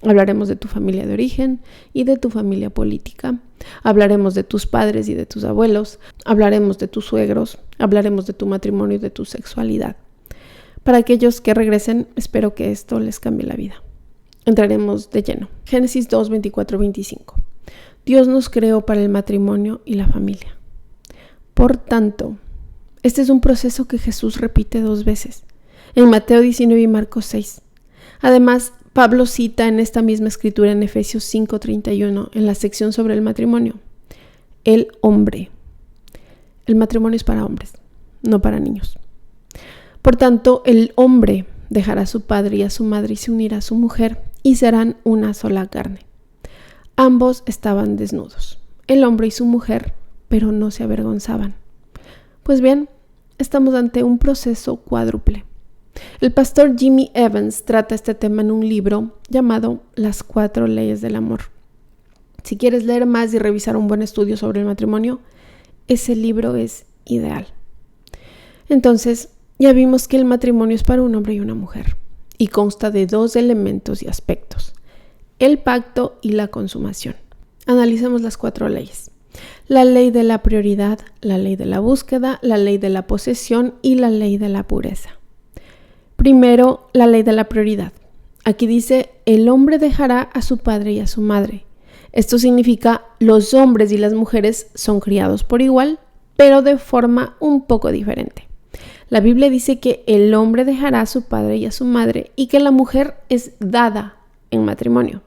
Hablaremos de tu familia de origen y de tu familia política. Hablaremos de tus padres y de tus abuelos. Hablaremos de tus suegros. Hablaremos de tu matrimonio y de tu sexualidad. Para aquellos que regresen, espero que esto les cambie la vida. Entraremos de lleno. Génesis 2, 24, 25. Dios nos creó para el matrimonio y la familia. Por tanto, este es un proceso que Jesús repite 2 veces, en Mateo 19 y Marcos 6. Además, Pablo cita en esta misma escritura en Efesios 5:31, en la sección sobre el matrimonio, el hombre. El matrimonio es para hombres, no para niños. Por tanto, el hombre dejará a su padre y a su madre y se unirá a su mujer y serán una sola carne. Ambos estaban desnudos, el hombre y su mujer, pero no se avergonzaban. Pues bien, estamos ante un proceso cuádruple. El pastor Jimmy Evans trata este tema en un libro llamado Las 4 leyes del amor. Si quieres leer más y revisar un buen estudio sobre el matrimonio, ese libro es ideal. Entonces, ya vimos que el matrimonio es para un hombre y una mujer y consta de 2 elementos y aspectos: el pacto y la consumación. Analicemos las 4 leyes. La ley de la prioridad, la ley de la búsqueda, la ley de la posesión y la ley de la pureza. Primero, la ley de la prioridad. Aquí dice, el hombre dejará a su padre y a su madre. Esto significa, los hombres y las mujeres son criados por igual, pero de forma un poco diferente. La Biblia dice que el hombre dejará a su padre y a su madre y que la mujer es dada en matrimonio.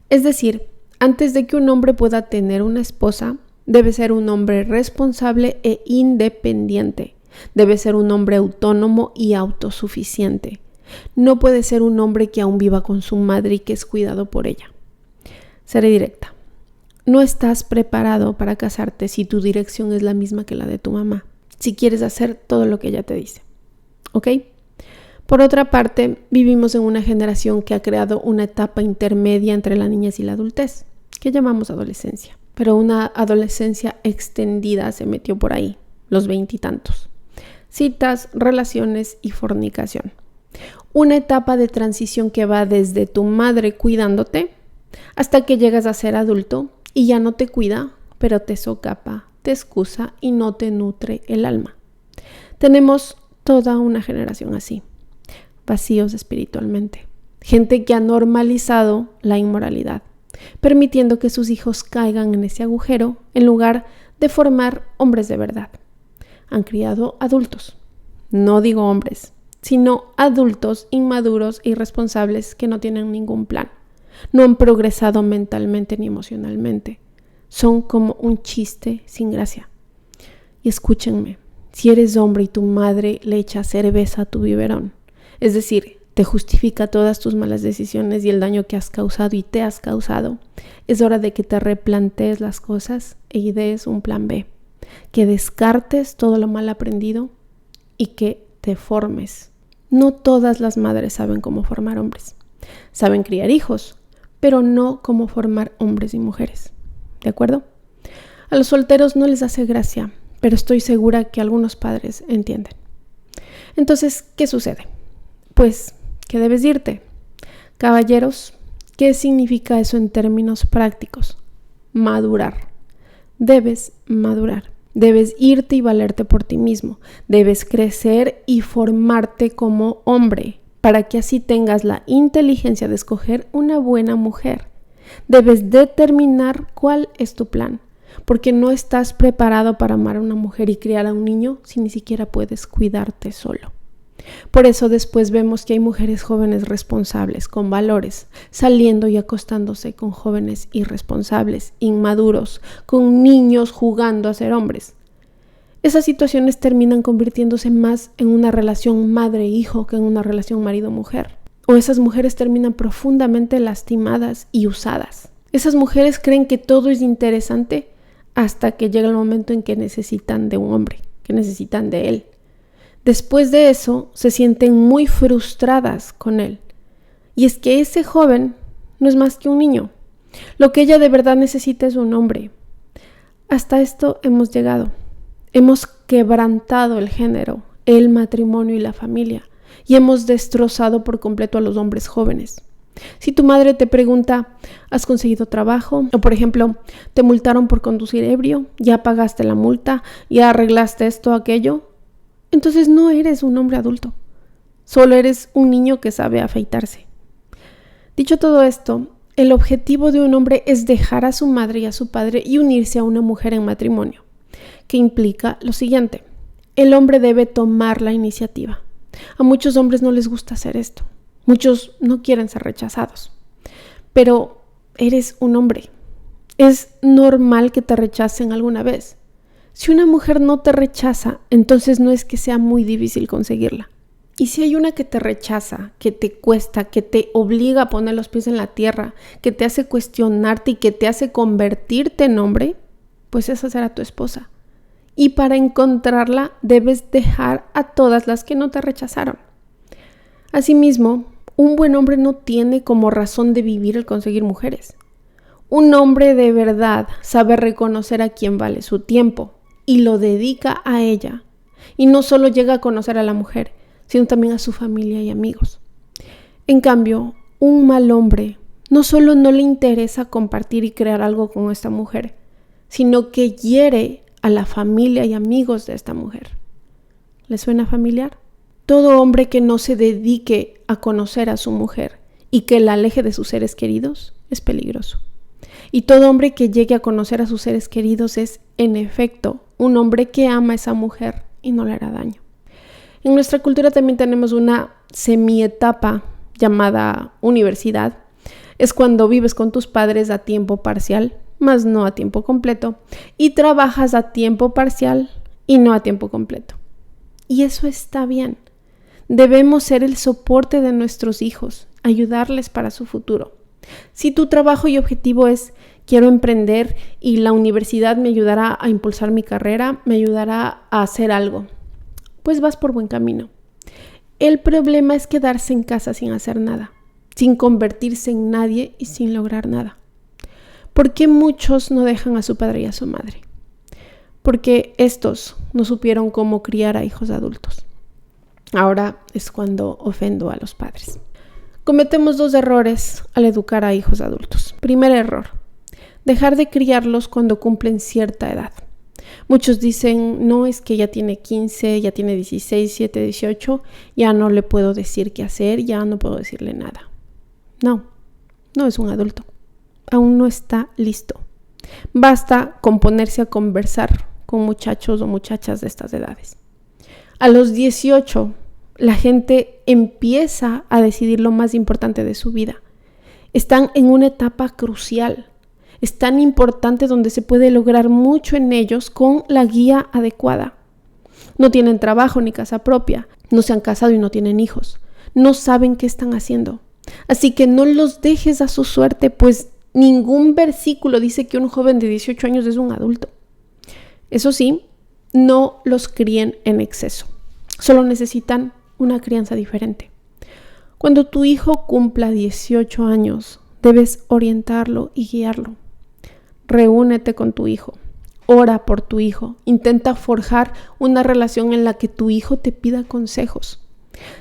Es decir, antes de que un hombre pueda tener una esposa, debe ser un hombre responsable e independiente. Debe ser un hombre autónomo y autosuficiente. No puede ser un hombre que aún viva con su madre y que es cuidado por ella. Seré directa. No estás preparado para casarte si tu dirección es la misma que la de tu mamá, si quieres hacer todo lo que ella te dice. ¿Ok? Por otra parte, vivimos en una generación que ha creado una etapa intermedia entre la niñez y la adultez, que llamamos adolescencia. Pero una adolescencia extendida se metió por ahí, los 20 y tantos. Citas, relaciones y fornicación. Una etapa de transición que va desde tu madre cuidándote hasta que llegas a ser adulto y ya no te cuida, pero te socapa, te excusa y no te nutre el alma. Tenemos toda una generación así, vacíos espiritualmente. Gente que ha normalizado la inmoralidad, permitiendo que sus hijos caigan en ese agujero en lugar de formar hombres de verdad. Han criado adultos, no digo hombres, sino adultos inmaduros e irresponsables que no tienen ningún plan. No han progresado mentalmente ni emocionalmente. Son como un chiste sin gracia. Y escúchenme, si eres hombre y tu madre le echa cerveza a tu biberón, es decir, te justifica todas tus malas decisiones y el daño que has causado y te has causado, es hora de que te replantees las cosas e idees un plan B, que descartes todo lo mal aprendido y que te formes. No todas las madres saben cómo formar hombres. Saben criar hijos, pero no cómo formar hombres y mujeres. ¿De acuerdo? A los solteros no les hace gracia, pero estoy segura que algunos padres entienden. Entonces, ¿qué sucede? Pues que debes irte. Caballeros, ¿qué significa eso en términos prácticos? Madurar. Debes madurar. Debes irte y valerte por ti mismo. Debes crecer y formarte como hombre para que así tengas la inteligencia de escoger una buena mujer. Debes determinar cuál es tu plan, porque no estás preparado para amar a una mujer y criar a un niño si ni siquiera puedes cuidarte solo. Por eso después vemos que hay mujeres jóvenes responsables, con valores, saliendo y acostándose con jóvenes irresponsables, inmaduros, con niños jugando a ser hombres. Esas situaciones terminan convirtiéndose más en una relación madre-hijo que en una relación marido-mujer. O esas mujeres terminan profundamente lastimadas y usadas. Esas mujeres creen que todo es interesante hasta que llega el momento en que necesitan de un hombre, que necesitan de él. Después de eso, se sienten muy frustradas con él. Y es que ese joven no es más que un niño. Lo que ella de verdad necesita es un hombre. Hasta esto hemos llegado. Hemos quebrantado el género el matrimonio y la familia, y hemos destrozado por completo a los hombres jóvenes. Si tu madre te pregunta, ¿has conseguido trabajo? O por ejemplo, ¿te multaron por conducir ebrio? ¿Ya pagaste la multa? ¿Ya arreglaste esto o aquello? Entonces no eres un hombre adulto, solo eres un niño que sabe afeitarse. Dicho todo esto, el objetivo de un hombre es dejar a su madre y a su padre y unirse a una mujer en matrimonio, que implica lo siguiente: el hombre debe tomar la iniciativa. A muchos hombres no les gusta hacer esto. Muchos no quieren ser rechazados. Pero eres un hombre. Es normal que te rechacen alguna vez. Si una mujer no te rechaza, entonces no es que sea muy difícil conseguirla. Y si hay una que te rechaza, que te cuesta, que te obliga a poner los pies en la tierra, que te hace cuestionarte y que te hace convertirte en hombre, pues esa será tu esposa. Y para encontrarla debes dejar a todas las que no te rechazaron. Asimismo, un buen hombre no tiene como razón de vivir el conseguir mujeres. Un hombre de verdad sabe reconocer a quién vale su tiempo y lo dedica a ella. Y no solo llega a conocer a la mujer, sino también a su familia y amigos. En cambio, un mal hombre no solo no le interesa compartir y crear algo con esta mujer, sino que hiere a la familia y amigos de esta mujer. ¿Le suena familiar? Todo hombre que no se dedique a conocer a su mujer y que la aleje de sus seres queridos es peligroso. Y todo hombre que llegue a conocer a sus seres queridos es, en efecto, un hombre que ama a esa mujer y no le hará daño. En nuestra cultura también tenemos una semietapa llamada universidad. Es cuando vives con tus padres a tiempo parcial, más no a tiempo completo, y trabajas a tiempo parcial y no a tiempo completo. Y eso está bien. Debemos ser el soporte de nuestros hijos, ayudarles para su futuro. Si tu trabajo y objetivo es quiero emprender y la universidad me ayudará a impulsar mi carrera, me ayudará a hacer algo, pues vas por buen camino. El problema es quedarse en casa sin hacer nada, sin convertirse en nadie y sin lograr nada. ¿Por qué muchos no dejan a su padre y a su madre? Porque estos no supieron cómo criar a hijos adultos. Ahora es cuando ofendo a los padres. Cometemos 2 errores al educar a hijos adultos. Primer error: dejar de criarlos cuando cumplen cierta edad. Muchos dicen, no, es que ya tiene 15, ya tiene 16, 17, 18, ya no le puedo decir qué hacer, ya no puedo decirle nada. No es un adulto. Aún no está listo. Basta con ponerse a conversar con muchachos o muchachas de estas edades. A los 18, la gente empieza a decidir lo más importante de su vida. Están en una etapa crucial. Es tan importante donde se puede lograr mucho en ellos con la guía adecuada. No tienen trabajo ni casa propia, no se han casado y no tienen hijos. No saben qué están haciendo. Así que no los dejes a su suerte, pues ningún versículo dice que un joven de 18 años es un adulto. Eso sí, no los críen en exceso. Solo necesitan una crianza diferente. Cuando tu hijo cumpla 18 años, debes orientarlo y guiarlo. Reúnete con tu hijo, ora por tu hijo, intenta forjar una relación en la que tu hijo te pida consejos.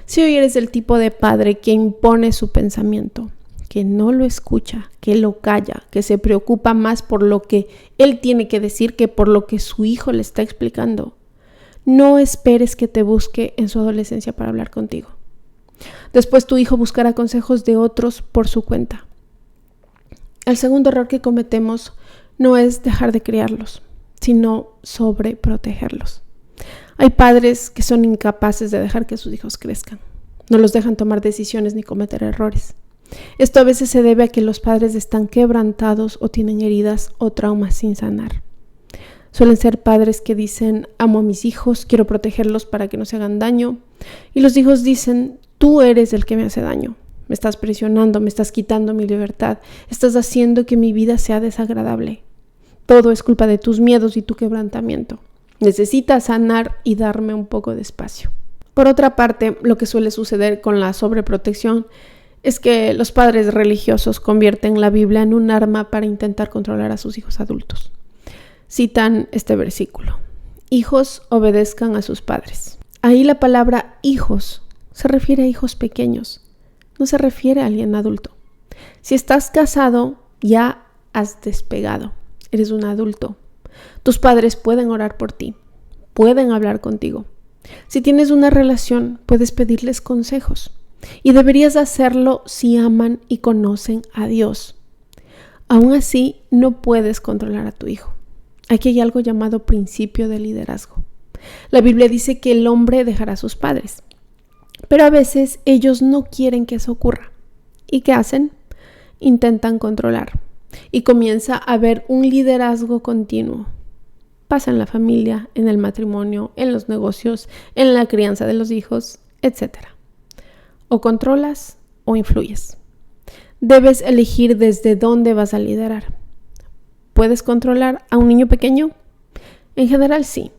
Si hoy eres el tipo de padre que impone su pensamiento, que no lo escucha, que lo calla, que se preocupa más por lo que él tiene que decir que por lo que su hijo le está explicando, no esperes que te busque en su adolescencia para hablar contigo. Después tu hijo buscará consejos de otros por su cuenta. El segundo error que cometemos no es dejar de criarlos, sino sobreprotegerlos. Hay padres que son incapaces de dejar que sus hijos crezcan. No los dejan tomar decisiones ni cometer errores. Esto a veces se debe a que los padres están quebrantados o tienen heridas o traumas sin sanar. Suelen ser padres que dicen, amo a mis hijos, quiero protegerlos para que no se hagan daño. Y los hijos dicen, tú eres el que me hace daño. Me estás presionando, me estás quitando mi libertad, estás haciendo que mi vida sea desagradable. Todo es culpa de tus miedos y tu quebrantamiento. Necesitas sanar y darme un poco de espacio. Por otra parte, lo que suele suceder con la sobreprotección es que los padres religiosos convierten la Biblia en un arma para intentar controlar a sus hijos adultos. Citan este versículo: hijos, obedezcan a sus padres. Ahí la palabra hijos se refiere a hijos pequeños, no se refiere a alguien adulto. Si estás casado, ya has despegado, eres un adulto. Tus padres pueden orar por ti, pueden hablar contigo. Si tienes una relación, puedes pedirles consejos y deberías hacerlo si aman y conocen a Dios. Aún así, no puedes controlar a tu hijo. Aquí hay algo llamado principio de liderazgo. La Biblia dice que el hombre dejará a sus padres, pero a veces ellos no quieren que eso ocurra. ¿Y qué hacen? Intentan controlar y comienza a haber un liderazgo continuo. Pasa en la familia, en el matrimonio, en los negocios, en la crianza de los hijos, etc. O controlas o influyes. Debes elegir desde dónde vas a liderar. ¿Puedes controlar a un niño pequeño? En general sí.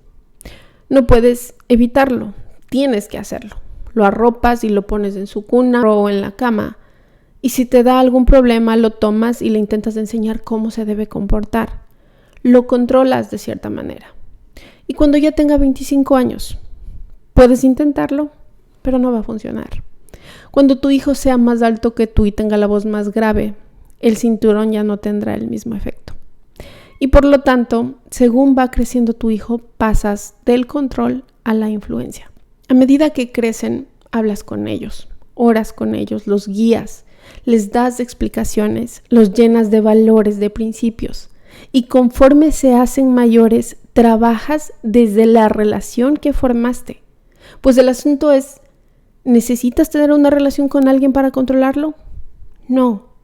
No puedes evitarlo, tienes que hacerlo. Lo arropas y lo pones en su cuna o en la cama. Y si te da algún problema, lo tomas y le intentas enseñar cómo se debe comportar. Lo controlas de cierta manera. Y cuando ya tenga 25 años, puedes intentarlo, pero no va a funcionar. Cuando tu hijo sea más alto que tú y tenga la voz más grave, el cinturón ya no tendrá el mismo efecto. Y por lo tanto, según va creciendo tu hijo, pasas del control a la influencia. A medida que crecen, hablas con ellos, oras con ellos, los guías, les das explicaciones, los llenas de valores, de principios. Y conforme se hacen mayores, trabajas desde la relación que formaste. Pues el asunto es, ¿necesitas tener una relación con alguien para controlarlo? No,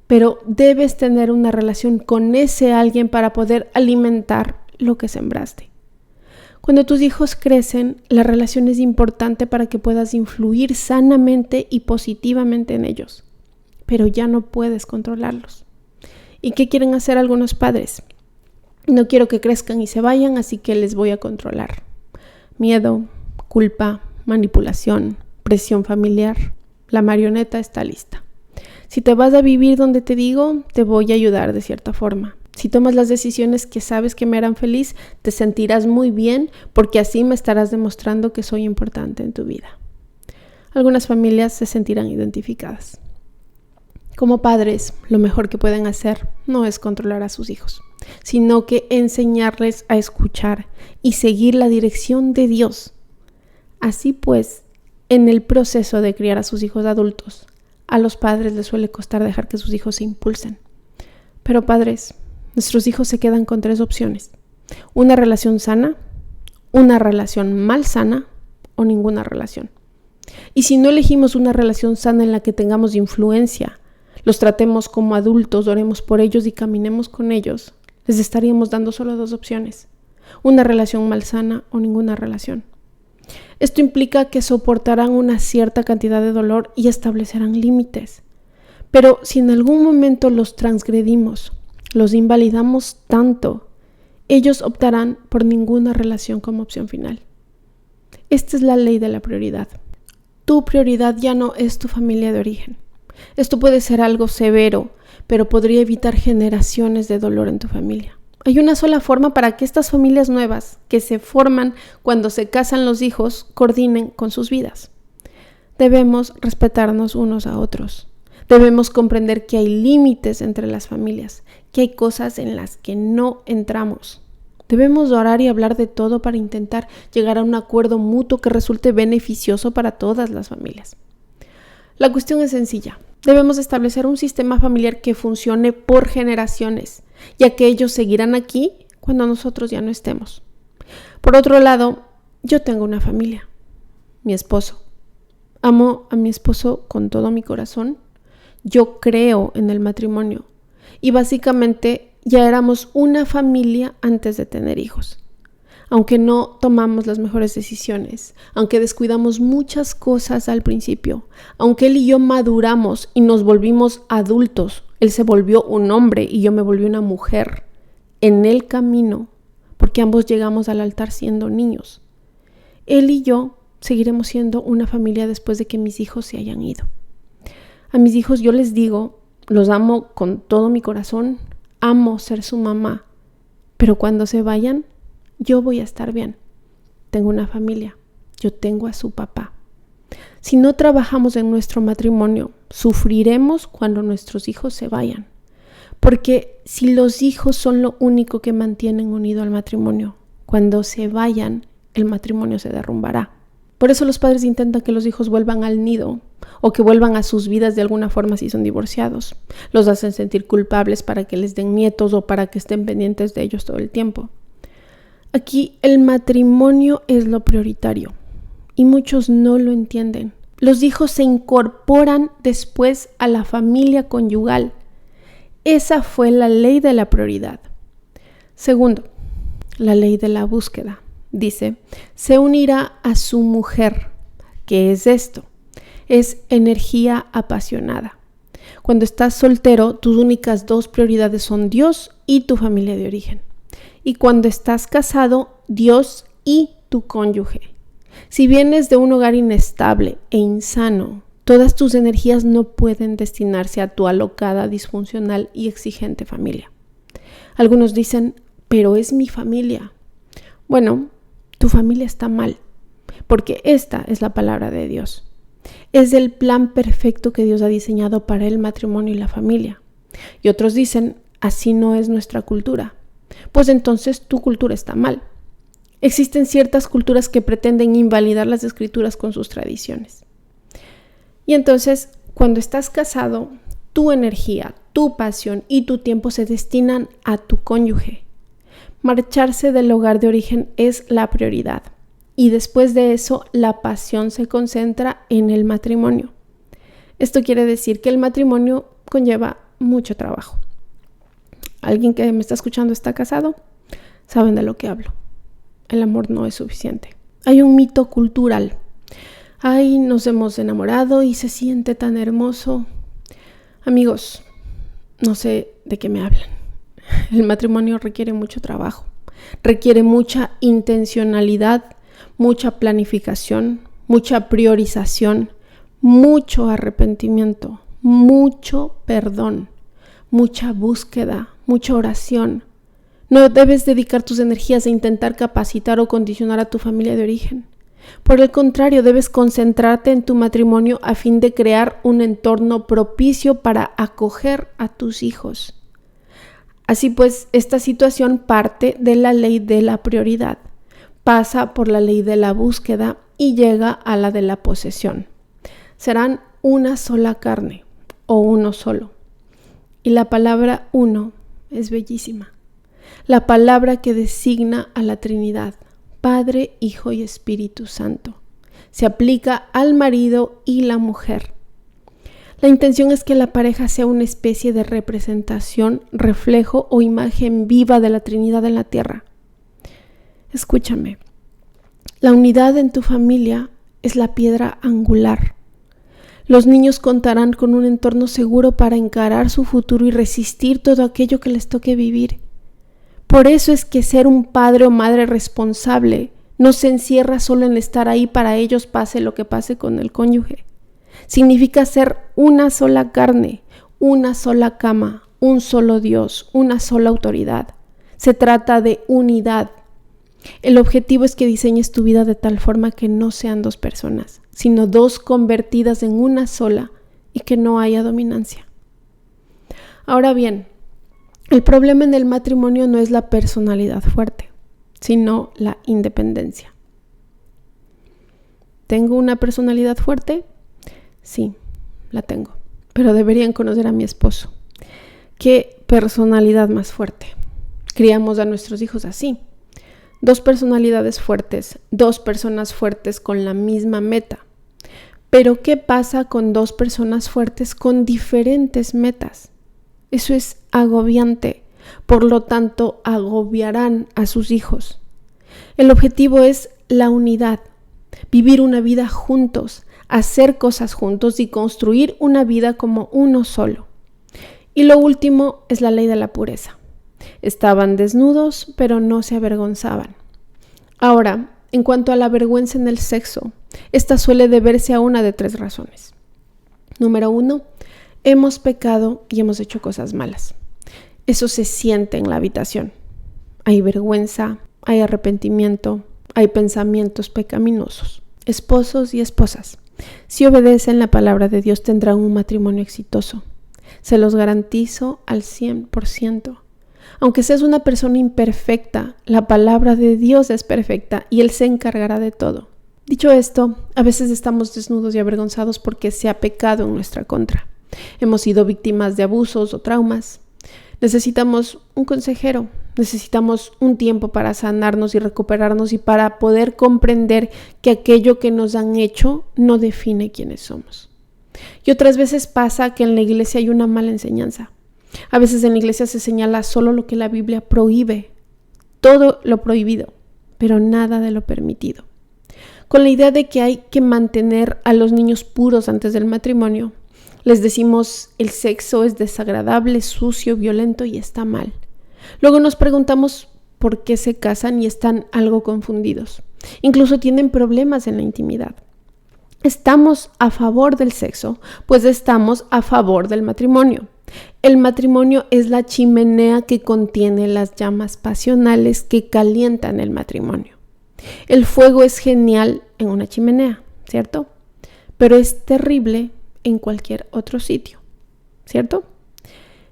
pero debes tener una relación con ese alguien para poder alimentar lo que sembraste. Cuando tus hijos crecen, la relación es importante para que puedas influir sanamente y positivamente en ellos, pero ya no puedes controlarlos. ¿Y qué quieren hacer algunos padres? No quiero que crezcan y se vayan, así que les voy a controlar. Miedo, culpa, manipulación, presión familiar. La marioneta está lista. Si te vas a vivir donde te digo, te voy a ayudar de cierta forma. Si tomas las decisiones que sabes que me harán feliz, te sentirás muy bien porque así me estarás demostrando que soy importante en tu vida. Algunas familias se sentirán identificadas. Como padres, lo mejor que pueden hacer no es controlar a sus hijos, sino que enseñarles a escuchar y seguir la dirección de Dios. Así pues, en el proceso de criar a sus hijos adultos, a los padres les suele costar dejar que sus hijos se impulsen. Pero padres, nuestros hijos se quedan con 3 opciones: una relación sana, una relación mal sana o ninguna relación. Y si no elegimos una relación sana en la que tengamos influencia, los tratemos como adultos, oremos por ellos y caminemos con ellos, les estaríamos dando solo 2 opciones: una relación malsana o ninguna relación. Esto implica que soportarán una cierta cantidad de dolor y establecerán límites. Pero si en algún momento los transgredimos, los invalidamos tanto, ellos optarán por ninguna relación como opción final. Esta es la ley de la prioridad. Tu prioridad ya no es tu familia de origen. Esto puede ser algo severo, pero podría evitar generaciones de dolor en tu familia. Hay una sola forma para que estas familias nuevas, que se forman cuando se casan los hijos, coordinen con sus vidas. Debemos respetarnos unos a otros. Debemos comprender que hay límites entre las familias, que hay cosas en las que no entramos. Debemos orar y hablar de todo para intentar llegar a un acuerdo mutuo que resulte beneficioso para todas las familias. La cuestión es sencilla. Debemos establecer un sistema familiar que funcione por generaciones, ya que ellos seguirán aquí cuando nosotros ya no estemos. Por otro lado, yo tengo una familia, mi esposo. Amo a mi esposo con todo mi corazón. Yo creo en el matrimonio y básicamente ya éramos una familia antes de tener hijos. Aunque no tomamos las mejores decisiones, aunque descuidamos muchas cosas al principio, aunque él y yo maduramos y nos volvimos adultos, él se volvió un hombre y yo me volví una mujer en el camino, porque ambos llegamos al altar siendo niños. Él y yo seguiremos siendo una familia después de que mis hijos se hayan ido. A mis hijos yo les digo, los amo con todo mi corazón, amo ser su mamá, pero cuando se vayan, yo voy a estar bien. Tengo una familia, yo tengo a su papá. Si no trabajamos en nuestro matrimonio, sufriremos cuando nuestros hijos se vayan. Porque si los hijos son lo único que mantienen unido al matrimonio, cuando se vayan, el matrimonio se derrumbará. Por eso los padres intentan que los hijos vuelvan al nido o que vuelvan a sus vidas de alguna forma si son divorciados. Los hacen sentir culpables para que les den nietos o para que estén pendientes de ellos todo el tiempo. Aquí el matrimonio es lo prioritario y muchos no lo entienden. Los hijos se incorporan después a la familia conyugal. Esa fue la ley de la prioridad. Segundo, la ley de la búsqueda. Dice, se unirá a su mujer. ¿Qué es esto? Es energía apasionada. Cuando estás soltero, tus únicas dos prioridades son Dios y tu familia de origen. Y cuando estás casado, Dios y tu cónyuge. Si vienes de un hogar inestable e insano, todas tus energías no pueden destinarse a tu alocada, disfuncional y exigente familia. Algunos dicen, pero es mi familia. Bueno, tu familia está mal, porque esta es la palabra de Dios. Es el plan perfecto que Dios ha diseñado para el matrimonio y la familia. Y otros dicen, así no es nuestra cultura. Pues entonces tu cultura está mal. Existen ciertas culturas que pretenden invalidar las escrituras con sus tradiciones. Y entonces, cuando estás casado, tu energía, tu pasión y tu tiempo se destinan a tu cónyuge. Marcharse del hogar de origen es la prioridad. Y después de eso, la pasión se concentra en el matrimonio. Esto quiere decir que el matrimonio conlleva mucho trabajo. ¿Alguien que me está escuchando está casado? Saben de lo que hablo. El amor no es suficiente. Hay un mito cultural. Ay, nos hemos enamorado y se siente tan hermoso. Amigos, no sé de qué me hablan. El matrimonio requiere mucho trabajo. Requiere mucha intencionalidad, mucha planificación, mucha priorización, mucho arrepentimiento, mucho perdón, mucha búsqueda, mucha oración. No debes dedicar tus energías a intentar capacitar o condicionar a tu familia de origen. Por el contrario, debes concentrarte en tu matrimonio a fin de crear un entorno propicio para acoger a tus hijos. Así pues, esta situación parte de la ley de la prioridad, pasa por la ley de la búsqueda y llega a la de la posesión. Serán una sola carne o uno solo. Y la palabra uno es bellísima. La palabra que designa a la Trinidad, Padre, Hijo y Espíritu Santo. Se aplica al marido y la mujer. La intención es que la pareja sea una especie de representación, reflejo o imagen viva de la Trinidad en la tierra. Escúchame, la unidad en tu familia es la piedra angular. Los niños contarán con un entorno seguro para encarar su futuro y resistir todo aquello que les toque vivir. Por eso es que ser un padre o madre responsable no se encierra solo en estar ahí para ellos pase lo que pase con el cónyuge. Significa ser una sola carne, una sola cama, un solo Dios, una sola autoridad. Se trata de unidad. El objetivo es que diseñes tu vida de tal forma que no sean dos personas, sino dos convertidas en una sola y que no haya dominancia. Ahora bien, el problema en el matrimonio no es la personalidad fuerte, sino la independencia. ¿Tengo una personalidad fuerte? Sí, la tengo, pero deberían conocer a mi esposo. ¿Qué personalidad más fuerte? Criamos a nuestros hijos así. Dos personalidades fuertes, dos personas fuertes con la misma meta. Pero ¿qué pasa con dos personas fuertes con diferentes metas? Eso es agobiante, por lo tanto agobiarán a sus hijos. El objetivo es la unidad, vivir una vida juntos, hacer cosas juntos y construir una vida como uno solo. Y lo último es la ley de la pureza. Estaban desnudos, pero no se avergonzaban. Ahora, en cuanto a la vergüenza en el sexo, esta suele deberse a una de tres razones. Número 1, hemos pecado y hemos hecho cosas malas. Eso se siente en la habitación. Hay vergüenza, hay arrepentimiento, hay pensamientos pecaminosos. Esposos y esposas, si obedecen la palabra de Dios tendrán un matrimonio exitoso. Se los garantizo al 100%. Aunque seas una persona imperfecta, la palabra de Dios es perfecta y Él se encargará de todo. Dicho esto, a veces estamos desnudos y avergonzados porque se ha pecado en nuestra contra. Hemos sido víctimas de abusos o traumas. Necesitamos un consejero, necesitamos un tiempo para sanarnos y recuperarnos y para poder comprender que aquello que nos han hecho no define quiénes somos. Y otras veces pasa que en la iglesia hay una mala enseñanza. A veces en la iglesia se señala solo lo que la Biblia prohíbe, todo lo prohibido, pero nada de lo permitido. Con la idea de que hay que mantener a los niños puros antes del matrimonio, les decimos el sexo es desagradable, sucio, violento y está mal. Luego nos preguntamos por qué se casan y están algo confundidos. Incluso tienen problemas en la intimidad. Estamos a favor del sexo, pues estamos a favor del matrimonio. El matrimonio es la chimenea que contiene las llamas pasionales que calientan el matrimonio. El fuego es genial en una chimenea, ¿cierto? Pero es terrible en cualquier otro sitio, ¿cierto?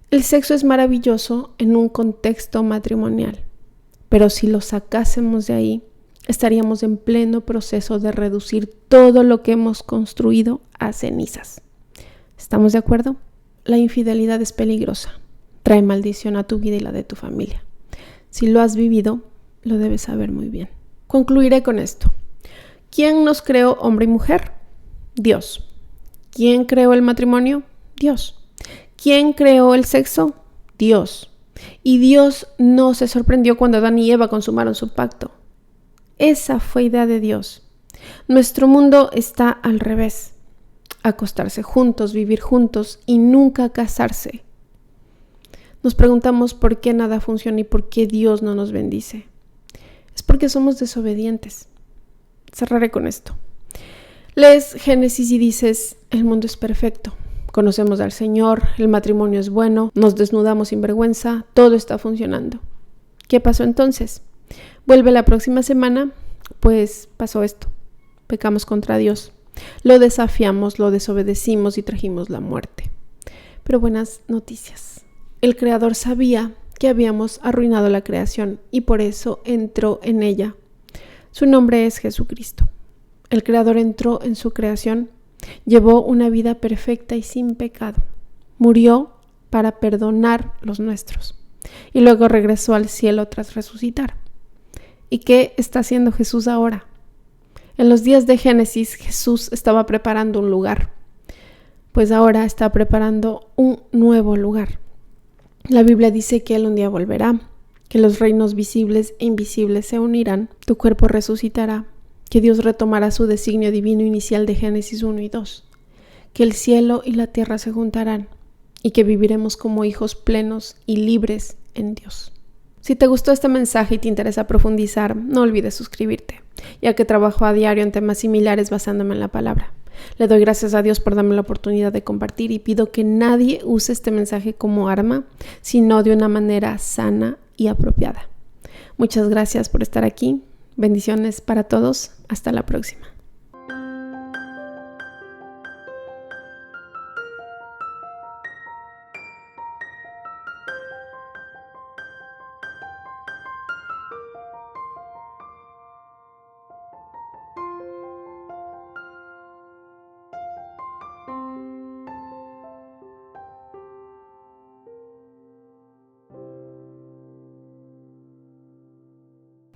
El sexo es maravilloso en un contexto matrimonial, pero si lo sacásemos de ahí, estaríamos en pleno proceso de reducir todo lo que hemos construido a cenizas. ¿Estamos de acuerdo? La infidelidad es peligrosa, trae maldición a tu vida y la de tu familia. Si lo has vivido, lo debes saber muy bien. Concluiré con esto. ¿Quién nos creó hombre y mujer? Dios. ¿Quién creó el matrimonio? Dios. ¿Quién creó el sexo? Dios. Y Dios no se sorprendió cuando Adán y Eva consumaron su pacto. Esa fue idea de Dios. Nuestro mundo está al revés. Acostarse juntos, vivir juntos y nunca casarse. Nos preguntamos por qué nada funciona y por qué Dios no nos bendice. Es porque somos desobedientes. Cerraré con esto. Lees Génesis y dices, el mundo es perfecto. Conocemos al Señor, el matrimonio es bueno, nos desnudamos sin vergüenza, todo está funcionando. ¿Qué pasó entonces? Vuelve la próxima semana, pues pasó esto. Pecamos contra Dios. Lo desafiamos, lo desobedecimos y trajimos la muerte. Pero buenas noticias. El Creador sabía que habíamos arruinado la creación y por eso entró en ella. Su nombre es Jesucristo. El Creador entró en su creación, llevó una vida perfecta y sin pecado. Murió para perdonar los nuestros y luego regresó al cielo tras resucitar. ¿Y qué está haciendo Jesús ahora? En los días de Génesis, Jesús estaba preparando un lugar, pues ahora está preparando un nuevo lugar. La Biblia dice que Él un día volverá, que los reinos visibles e invisibles se unirán, tu cuerpo resucitará, que Dios retomará su designio divino inicial de Génesis 1 y 2, que el cielo y la tierra se juntarán y que viviremos como hijos plenos y libres en Dios. Si te gustó este mensaje y te interesa profundizar, no olvides suscribirte, ya que trabajo a diario en temas similares basándome en la palabra. Le doy gracias a Dios por darme la oportunidad de compartir y pido que nadie use este mensaje como arma, sino de una manera sana y apropiada. Muchas gracias por estar aquí. Bendiciones para todos. Hasta la próxima.